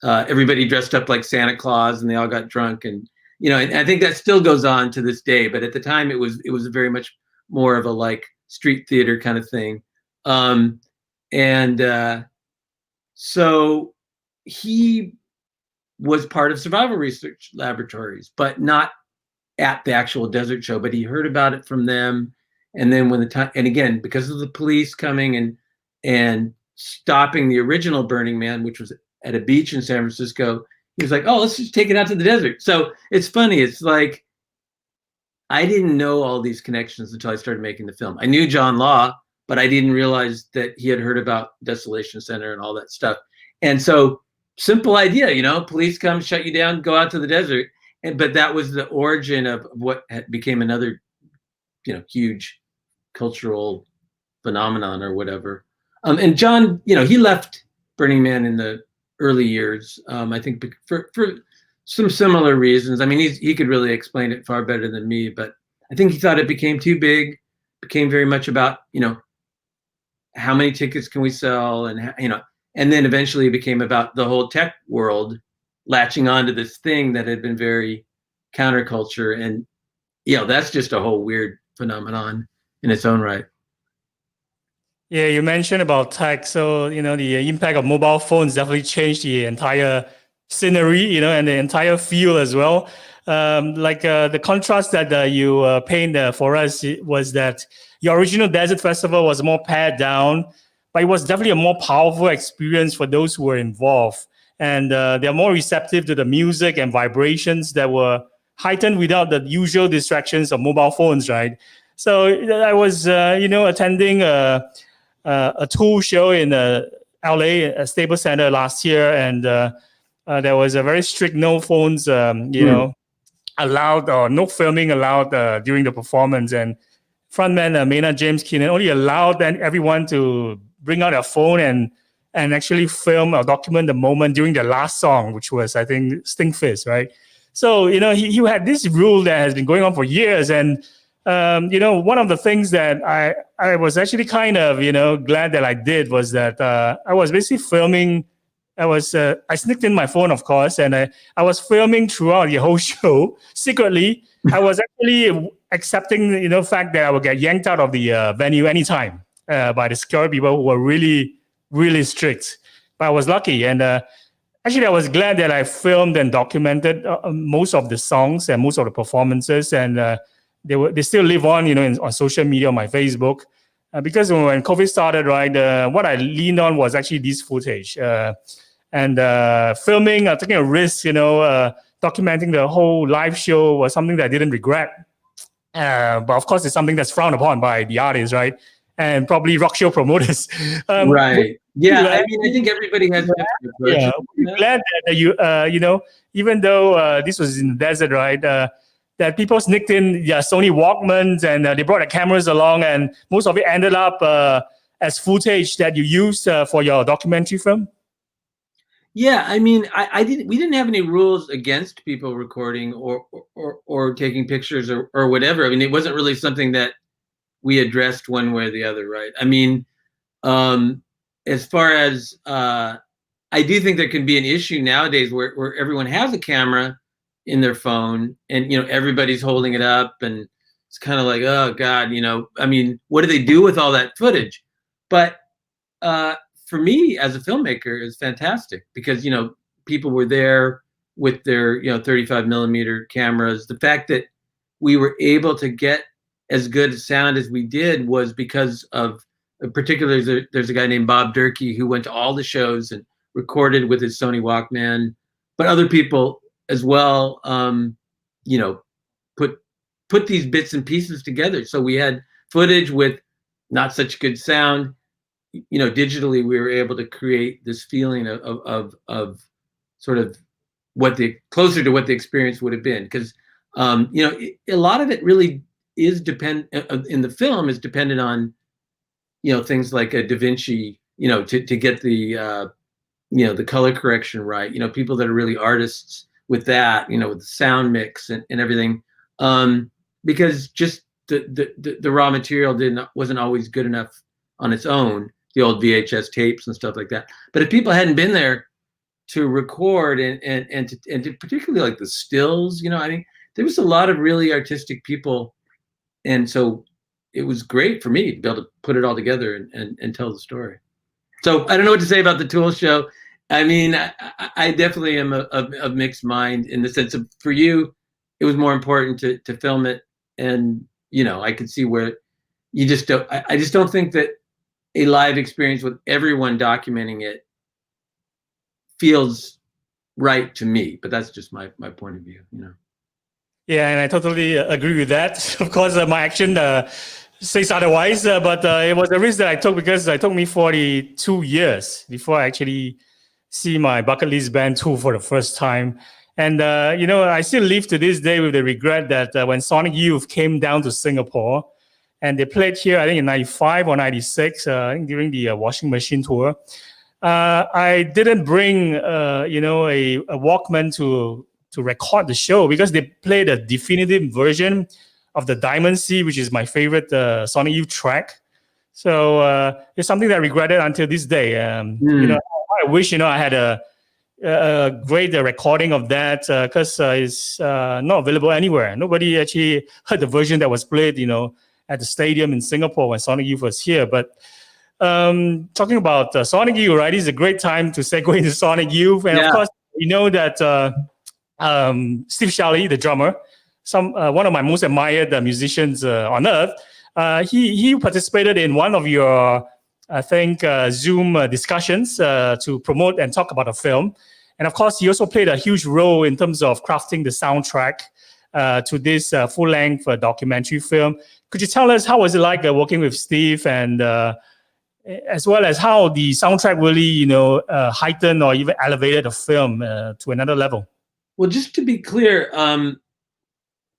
[SPEAKER 1] everybody dressed up like Santa Claus and they all got drunk. And, and I think that still goes on to this day. But at the time it was very much more of a like street theater kind of thing. So he was part of survival research laboratories, but not at the actual desert show, but he heard about it from them. And then when the time, and again, because of the police coming and stopping the original Burning Man, which was at a beach in San Francisco, he was like, oh, let's just take it out to the desert. So it's funny. It's like, I didn't know all these connections until I started making the film. I knew John Law, but I didn't realize that he had heard about Desolation Center and all that stuff. And so, simple idea, police come, shut you down, go out to the desert. But that was the origin of what became another, huge cultural phenomenon or whatever. And John, he left Burning Man in the early years, I think for some similar reasons. I mean, he could really explain it far better than me, but I think he thought it became too big, became very much about, how many tickets can we sell, and and then eventually it became about the whole tech world latching onto this thing that had been very counterculture, and that's just a whole weird phenomenon in its own right.
[SPEAKER 2] Yeah, you mentioned about tech, so the impact of mobile phones definitely changed the entire scenery, and the entire field as well. The contrast that you paint for us was that your original Desert Festival was more pared down, but it was definitely a more powerful experience for those who were involved. And they're more receptive to the music and vibrations that were heightened without the usual distractions of mobile phones, right? So I was, attending a tool show in LA, Staples Center last year, and there was a very strict no phones, allowed, or no filming allowed during the performance. And frontman Maynard James Keenan only allowed everyone to bring out their phone and actually film or document the moment during the last song, which was, I think, Stinkfist, right? So, he had this rule that has been going on for years. And, one of the things that I was actually kind of, glad that I did was that I was basically filming. I sneaked in my phone, of course, and I was filming throughout the whole show secretly. I was actually accepting, fact that I would get yanked out of the venue anytime by the security people who were really, really strict. But I was lucky, and actually, I was glad that I filmed and documented most of the songs and most of the performances, and they still live on, on social media, on my Facebook. Because when COVID started, right, what I leaned on was actually this footage and filming, taking a risk, documenting the whole live show was something that I didn't regret. But of course, it's something that's frowned upon by the artists, right? And probably rock show promoters.
[SPEAKER 1] Right. Yeah. I mean, I think everybody has different approaches.
[SPEAKER 2] Yeah. We're glad that you, even though this was in the desert, right? That people sneaked in Sony Walkmans and they brought their cameras along, and most of it ended up as footage that you used for your documentary film.
[SPEAKER 1] Yeah, I mean, we didn't have any rules against people recording or taking pictures or whatever. I mean, it wasn't really something that we addressed one way or the other, right? I mean, as far as I do think there can be an issue nowadays where everyone has a camera in their phone and everybody's holding it up, and it's kind of like, oh God, I mean, what do they do with all that footage? But for me as a filmmaker, it's fantastic because people were there with their 35 millimeter cameras. The fact that we were able to get as good a sound as we did was because of, particularly, there's a guy named Bob Durkee who went to all the shows and recorded with his Sony Walkman, but other people as well, put these bits and pieces together. So we had footage with not such good sound. Digitally, we were able to create this feeling of sort of closer to what the experience would have been. Because a lot of it really is in the film is dependent on things like a Da Vinci, to get the the color correction right. People that are really artists with that, with the sound mix and everything, because just the raw material wasn't always good enough on its own. The old VHS tapes and stuff like that. But if people hadn't been there to record and to particularly like the stills, I mean, there was a lot of really artistic people, and so it was great for me to be able to put it all together and tell the story. So I don't know what to say about the Tool show. I mean, I definitely am of mixed mind in the sense of, for you, it was more important to film it, and I could see where you just don't. I just don't think that a live experience with everyone documenting it feels right to me, but that's just my point of view,
[SPEAKER 2] Yeah, and I totally agree with that. Of course, my action says otherwise, but it was a risk that I took because it took me 42 years before I actually see my bucket list band tour for the first time. And, I still live to this day with the regret that when Sonic Youth came down to Singapore, and they played here, I think in 95 or 96, I think during the Washing Machine tour. I didn't bring, a Walkman to record the show because they played a definitive version of the Diamond Sea, which is my favorite Sonic Youth track. So it's something that I regretted until this day. I wish, I had a great recording of that because it's not available anywhere. Nobody actually heard the version that was played, at the stadium in Singapore when Sonic Youth was here. But talking about Sonic Youth, right, is a great time to segue into Sonic Youth. And of course, that Steve Shelley, the drummer, one of my most admired musicians on earth, he participated in one of your, I think, Zoom discussions to promote and talk about a film. And of course, he also played a huge role in terms of crafting the soundtrack to this full-length documentary film. Could you tell us how was it like working with Steve, and as well as how the soundtrack really, heightened or even elevated the film to another level?
[SPEAKER 1] Well, just to be clear,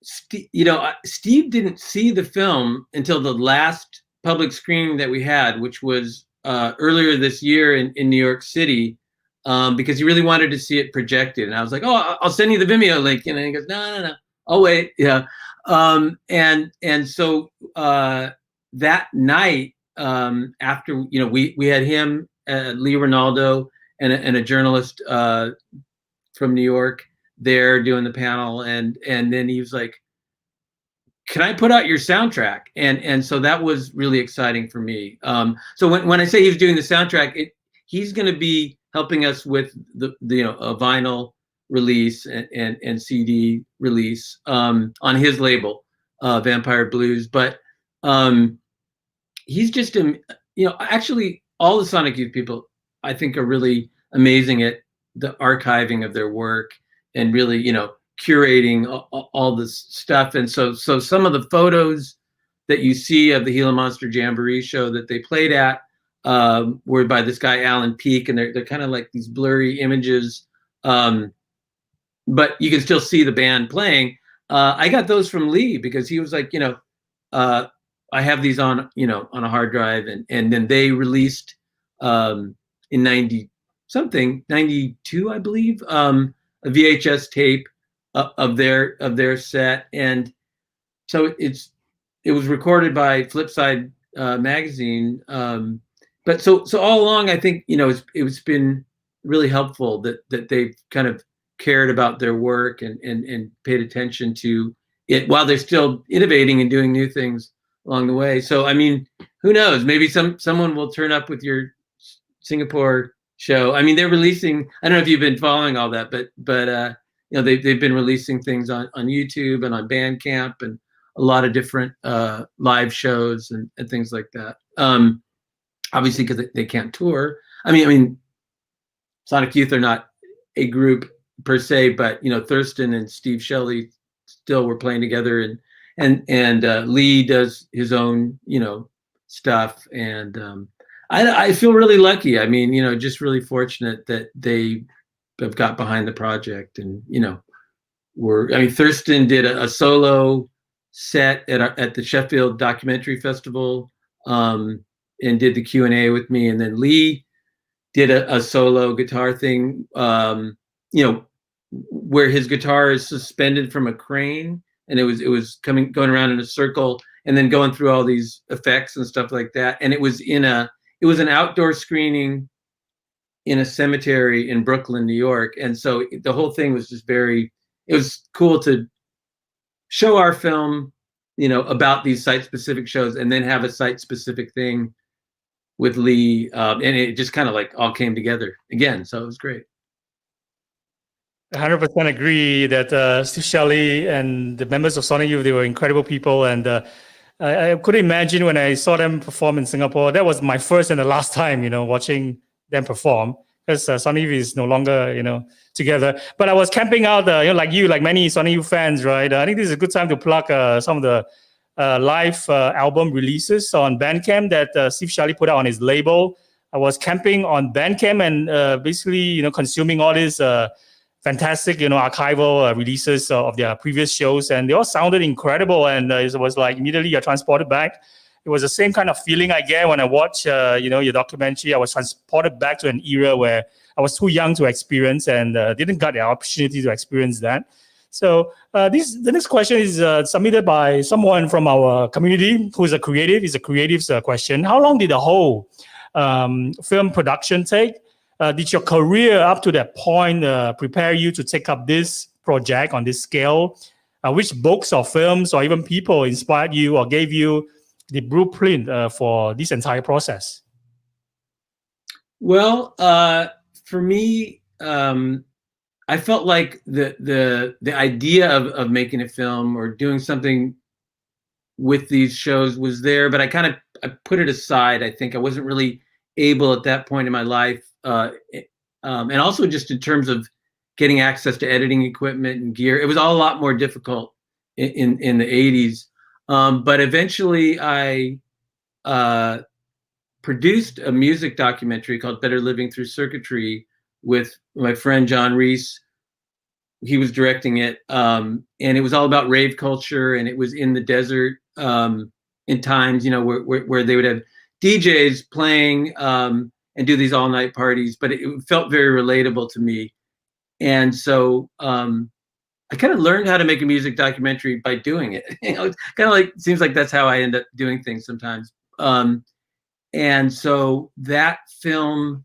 [SPEAKER 1] Steve didn't see the film until the last public screening that we had, which was earlier this year in New York City, because he really wanted to see it projected. And I was like, oh, I'll send you the Vimeo link. And he goes, no, I'll wait. Yeah. And so that night, after, we had him, Lee Ronaldo, and a journalist from New York there doing the panel. And then he was like, can I put out your soundtrack? And so that was really exciting for me. So when I say he's doing the soundtrack, he's going to be helping us with the a vinyl release and CD release on his label, Vampire Blues. But he's just actually all the Sonic Youth people I think are really amazing at the archiving of their work and really curating all this stuff. And so some of the photos that you see of the Gila Monster Jamboree show that they played at were by this guy Alan Peake, and they're kind of like these blurry images, but you can still see the band playing. I got those from Lee because he was like, I have these on on a hard drive, and then they released in 92 I believe, a VHS tape of their set. And so it was recorded by Flipside magazine, but so all along I think it's been really helpful that they've kind of cared about their work and paid attention to it while they're still innovating and doing new things along the way. So I mean, who knows, maybe someone will turn up with your Singapore show. I mean, they're releasing, I don't know if you've been following all that, but they've been releasing things on YouTube and on Bandcamp and a lot of different live shows and things like that. Obviously, because they can't tour. I mean, Sonic Youth are not a group per se, but Thurston and Steve Shelley still were playing together, and Lee does his own stuff, and I feel really lucky. I mean, just really fortunate that they have got behind the project, and Thurston did a solo set at the Sheffield Documentary Festival, and did the Q&A with me, and then Lee did a solo guitar thing, where his guitar is suspended from a crane, and it was going around in a circle and then going through all these effects and stuff like that. And it was an outdoor screening in a cemetery in Brooklyn, New York. And so the whole thing was just it was cool to show our film, about these site-specific shows, and then have a site-specific thing with Lee, and it just kind of like all came together again. So it was great.
[SPEAKER 2] 100% agree that Steve Shelley and the members of Sonic Youth, they were incredible people. And I couldn't imagine when I saw them perform in Singapore. That was my first and the last time, watching them perform, because Sonic Youth is no longer, together. But I was camping out, like many Sonic Youth fans, right? I think this is a good time to plug some of the live album releases on Bandcamp that Steve Shelley put out on his label. I was camping on Bandcamp and basically, consuming all these fantastic, archival releases of their previous shows, and they all sounded incredible. And it was like immediately you're transported back. It was the same kind of feeling I get when I watch, your documentary. I was transported back to an era where I was too young to experience and didn't get the opportunity to experience that. So the next question is submitted by someone from our community who is a creative. It's a creative's question. How long did the whole film production take? Did your career up to that point prepare you to take up this project on this scale? Which books or films or even people inspired you or gave you the blueprint for this entire process?
[SPEAKER 1] Well, for me, I felt like the idea of making a film or doing something with these shows was there, but I put it aside. I think I wasn't really able at that point in my life, and also just in terms of getting access to editing equipment and gear. It was all a lot more difficult in the 80s. But eventually I produced a music documentary called Better Living Through Circuitry with my friend John Reese. He was directing it, and it was all about rave culture, and it was in the desert, in times, where they would have DJs playing and do these all-night parties, but it felt very relatable to me. And so I kind of learned how to make a music documentary by doing it. It's kind of like, seems like that's how I end up doing things sometimes. And so that film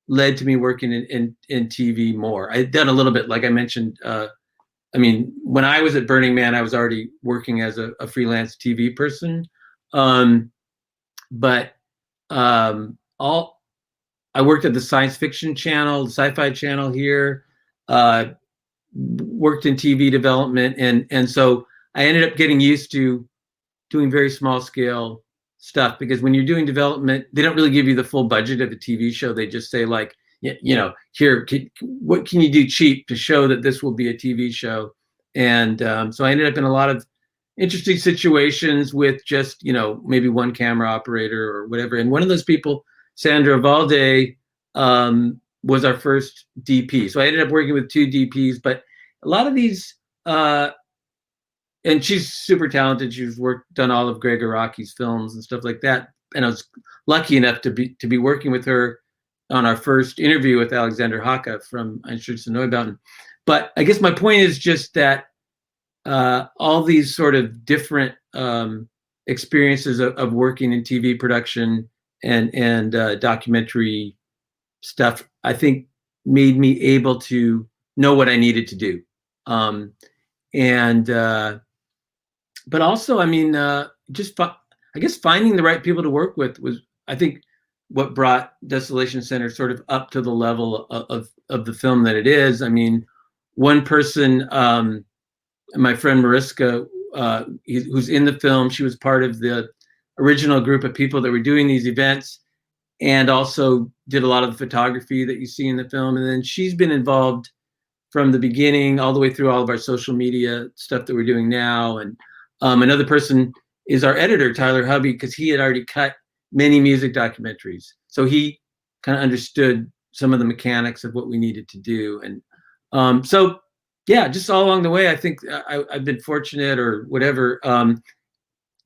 [SPEAKER 1] led to me working in TV more. I had done a little bit, like I mentioned, I mean, when I was at Burning Man, I was already working as a freelance TV person. But all I worked at the Science Fiction Channel, the Syfy Channel here, worked in TV development, and so I ended up getting used to doing very small scale stuff, because when you're doing development, they don't really give you the full budget of a TV show. They just say, like, here, what can you do cheap to show that this will be a TV show? And so I ended up in a lot of interesting situations with just, maybe one camera operator or whatever. And one of those people, Sandra Valde, was our first DP. So I ended up working with 2 DPs, but a lot of these, and she's super talented. She's done all of Greg Araki's films and stuff like that. And I was lucky enough to be working with her on our first interview with Alexander Haka from Einstürzende Neubauten. But I guess my point is just that all these sort of different experiences of working in TV production and documentary stuff, I think, made me able to know what I needed to do. But also, I mean, I guess finding the right people to work with was, I think, what brought Desolation Center sort of up to the level of the film that it is. I mean, one person, my friend Mariska, who's in the film, she was part of the original group of people that were doing these events, and also did a lot of the photography that you see in the film. And then she's been involved from the beginning all the way through all of our social media stuff that we're doing now. And another person is our editor, Tyler Hubby, because he had already cut many music documentaries. So he kind of understood some of the mechanics of what we needed to do. And so, yeah, just all along the way, I think I've been fortunate or whatever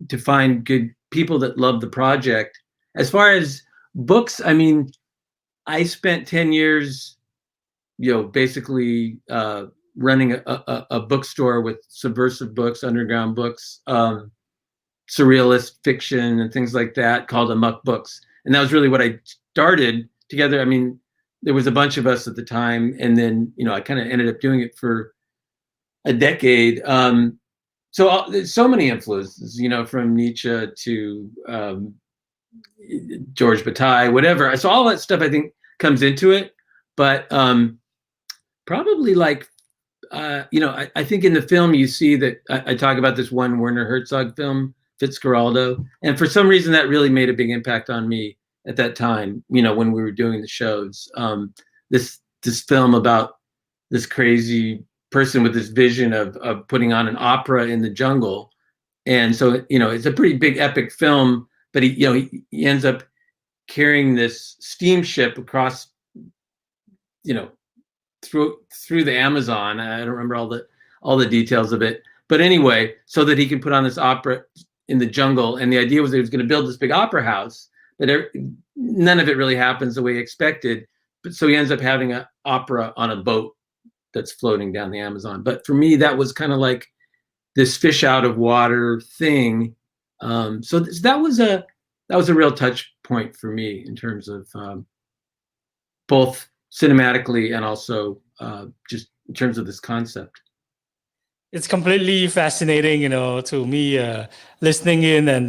[SPEAKER 1] to find good people that love the project. As far as books, I mean, I spent 10 years, basically running a bookstore with subversive books, underground books, surrealist fiction and things like that, called Amok Books. And that was really what I started together. I mean, there was a bunch of us at the time, and then, I kind of ended up doing it for a decade. So there's so many influences, from Nietzsche to George Bataille, whatever. So all that stuff, I think, comes into it. But probably like, I think in the film you see that I talk about this one Werner Herzog film, Fitzcarraldo. And for some reason that really made a big impact on me at that time, when we were doing the shows. This film about this crazy person with this vision of putting on an opera in the jungle. And so, it's a pretty big epic film, but he ends up carrying this steamship across, through the Amazon. I don't remember all the details of it, but anyway, so that he can put on this opera in the jungle. And the idea was that he was going to build this big opera house, but none of it really happens the way he expected. But so he ends up having an opera on a boat that's floating down the Amazon. But for me, that was kind of like this fish out of water thing. So that was a real touch point for me in terms of both cinematically and also just in terms of this concept.
[SPEAKER 2] It's completely fascinating, to me, listening in and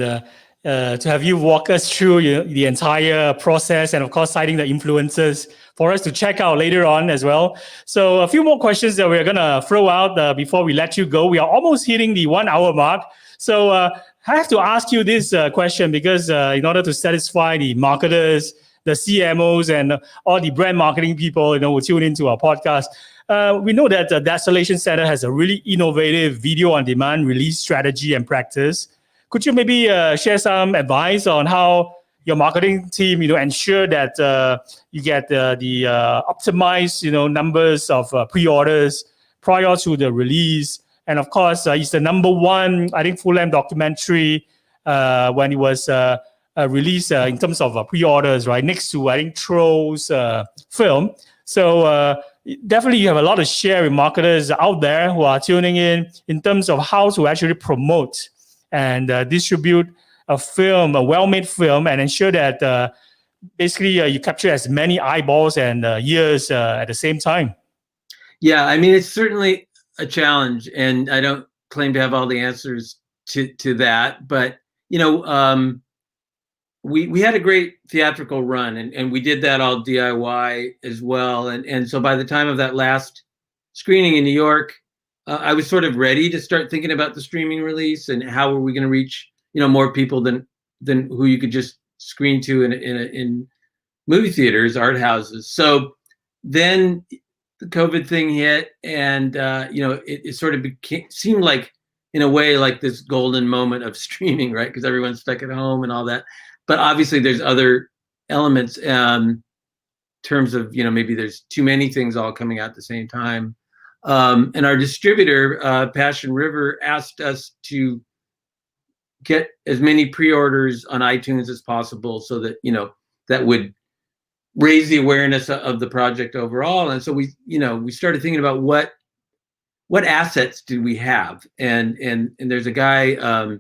[SPEAKER 2] to have you walk us through the entire process, and of course citing the influences for us to check out later on as well. So a few more questions that we're gonna throw out before we let you go. We are almost hitting the 1 hour mark. So I have to ask you this question because in order to satisfy the marketers, the CMOs, and all the brand marketing people, who tune into our podcast, we know that the Desolation Center has a really innovative video on demand release strategy and practice. Could you maybe share some advice on how your marketing team, ensure that you get the optimized, numbers of pre-orders prior to the release? And of course, it's the number one, I think, full-length documentary when it was released in terms of pre-orders, right? Next to, I think, Troll's film. So definitely you have a lot of share with marketers out there who are tuning in terms of how to actually promote and distribute a film, a well-made film, and ensure that basically you capture as many eyeballs and ears at the same time.
[SPEAKER 1] Yeah, I mean, it's certainly a challenge, and I don't claim to have all the answers to that. But we had a great theatrical run, and we did that all DIY as well. And so by the time of that last screening in New York, I was sort of ready to start thinking about the streaming release and how are we going to reach more people than who you could just screen to in movie theaters, art houses. So then the COVID thing hit, and it sort of seemed like, in a way, like this golden moment of streaming, right? Because everyone's stuck at home and all that. But obviously, there's other elements in terms of maybe there's too many things all coming out at the same time. And our distributor, Passion River, asked us to get as many pre-orders on iTunes as possible, so that that would raise the awareness of the project overall. And so we started thinking about what assets do we have, and there's a guy who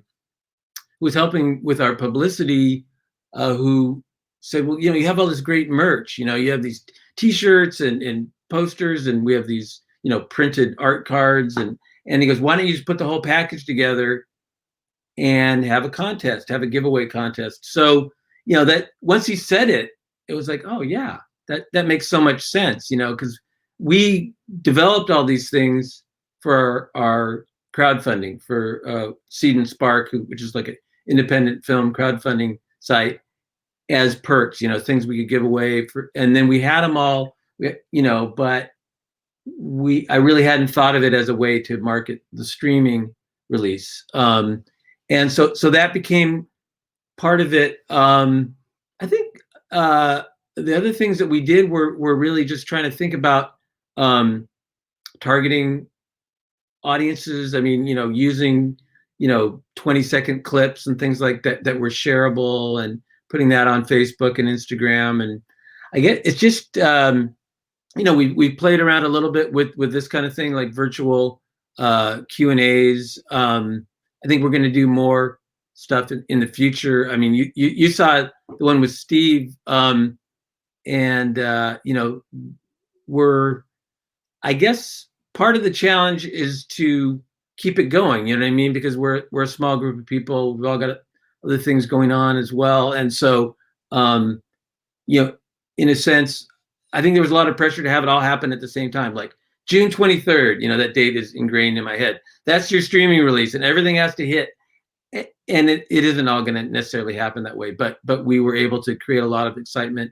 [SPEAKER 1] was helping with our publicity who said, well, you have all this great merch, you have these T-shirts and posters, and we have these printed art cards, and he goes, why don't you just put the whole package together and have a contest, have a giveaway contest? So that once he said it, it was like, oh yeah, that makes so much sense, because we developed all these things for our crowdfunding for Seed and Spark, which is like an independent film crowdfunding site, as perks, things we could give away for, and then we had them all, but I really hadn't thought of it as a way to market the streaming release, and so that became part of it. I think the other things that we did were really just trying to think about targeting audiences. I mean, using 20-second clips and things like that were shareable, and putting that on Facebook and Instagram. And I get it's just we played around a little bit with this kind of thing, like virtual Q&As. I think we're going to do more stuff in the future. I mean, you saw the one with Steve, and we're, I guess, part of the challenge is to keep it going. You know what I mean? Because we're a small group of people. We've all got other things going on as well, and so in a sense, I think there was a lot of pressure to have it all happen at the same time, like June 23rd. That date is ingrained in my head. That's your streaming release, and everything has to hit. And it isn't all going to necessarily happen that way, but we were able to create a lot of excitement.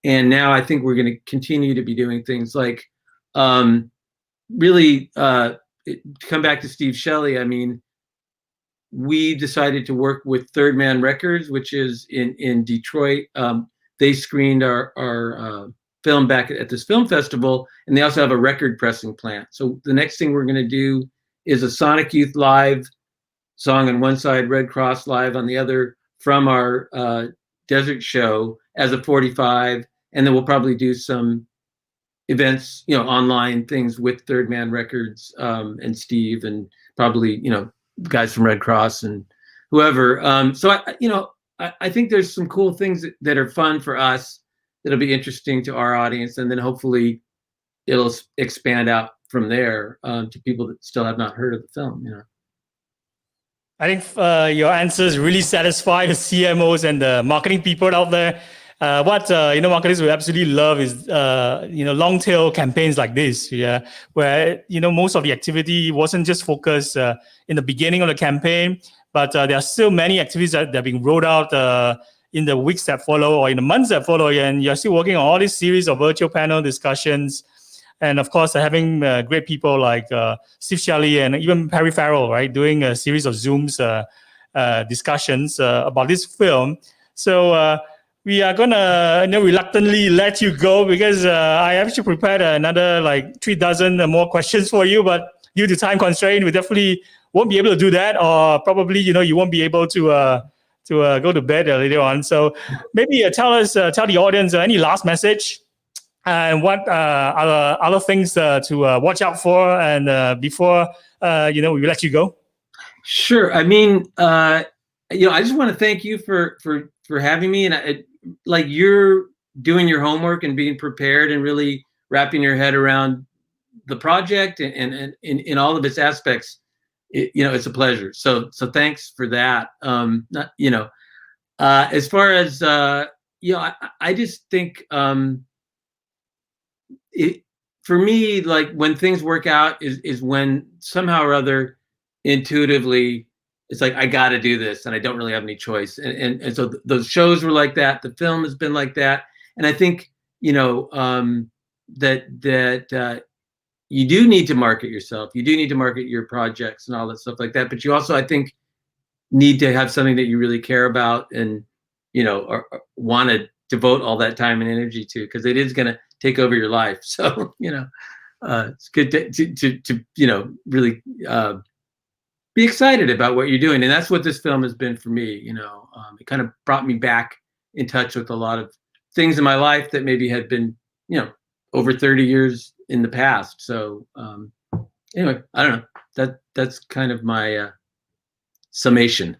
[SPEAKER 1] And now I think we're going to continue to be doing things like really to come back to Steve Shelley. I mean, we decided to work with Third Man Records, which is in Detroit. They screened our film back at this film festival, and they also have a record pressing plant. So the next thing we're going to do is a Sonic Youth Live song on one side, Red Kross Live on the other, from our desert show as a 45. And then we'll probably do some events, online things with Third Man Records and Steve, and probably, guys from Red Kross and whoever. So I think there's some cool things that are fun for us, that'll be interesting to our audience, and then hopefully it'll expand out from there to people that still have not heard of the film.
[SPEAKER 2] I think your answers really satisfy the CMOs and the marketing people out there. What marketers will absolutely love is long tail campaigns like this, where most of the activity wasn't just focused in the beginning of the campaign, but there are still many activities that are being rolled out in the weeks that follow, or in the months that follow, and you're still working on all this series of virtual panel discussions. And of course, having great people like Steve Shelley and even Perry Farrell, right, doing a series of Zooms discussions about this film. So we are gonna reluctantly let you go, because I actually prepared another like 36 more questions for you, but due to time constraint, we definitely won't be able to do that, or probably you won't be able to go to bed later on. So maybe tell the audience any last message, and what other things to watch out for, and before we let you go.
[SPEAKER 1] Sure. I mean, I just want to thank you for having me, and you're doing your homework and being prepared and really wrapping your head around the project and in all of its aspects, it's a pleasure. So thanks for that. Not, as far as I just think for me, like when things work out is when somehow or other intuitively it's like I got to do this and I don't really have any choice. And so those shows were like that. The film has been like that. And I think that you do need to market yourself. You do need to market your projects and all that stuff like that. But you also, I think, need to have something that you really care about and or want to devote all that time and energy to, because it is going to take over your life. So it's good to really be excited about what you're doing, and that's what this film has been for me. It kind of brought me back in touch with a lot of things in my life that maybe had been over 30 years in the past. So anyway, I don't know, that's kind of my summation.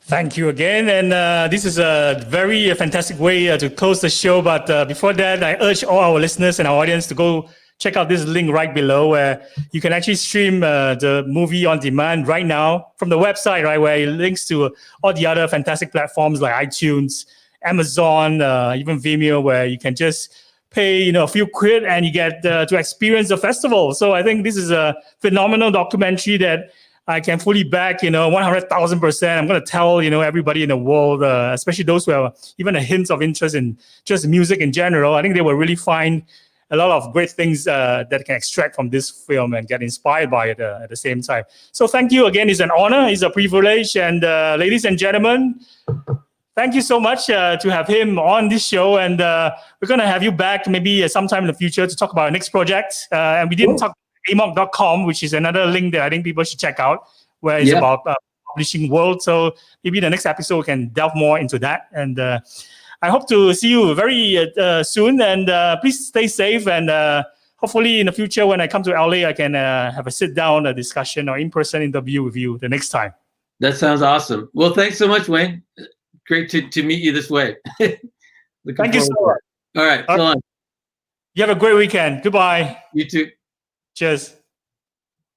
[SPEAKER 2] Thank you again. And this is a very fantastic way to close the show. But before that, I urge all our listeners and our audience to go check out this link right below where you can actually stream the movie on demand right now from the website, right, where it links to all the other fantastic platforms like iTunes, Amazon, even Vimeo, where you can just pay a few quid and you get to experience the festival. So I think this is a phenomenal documentary that I can fully back, 100,000%. I'm going to tell, everybody in the world, especially those who have even a hint of interest in just music in general, I think they will really find a lot of great things that can extract from this film and get inspired by it at the same time. So thank you again. It's an honor. It's a privilege. And ladies and gentlemen, thank you so much to have him on this show. And we're going to have you back maybe sometime in the future to talk about our next project. And we didn't talk Amok.com, which is another link that I think people should check out, where it's about publishing world. So maybe the next episode can delve more into that. And I hope to see you very soon. And please stay safe. And hopefully in the future, when I come to LA, I can have a sit-down discussion or in-person interview with you the next time.
[SPEAKER 1] That sounds awesome. Well, thanks so much, Wayne. Great to meet you this way.
[SPEAKER 2] Thank you so much.
[SPEAKER 1] All right. So long.
[SPEAKER 2] You have a great weekend. Goodbye.
[SPEAKER 1] You too.
[SPEAKER 2] Cheers.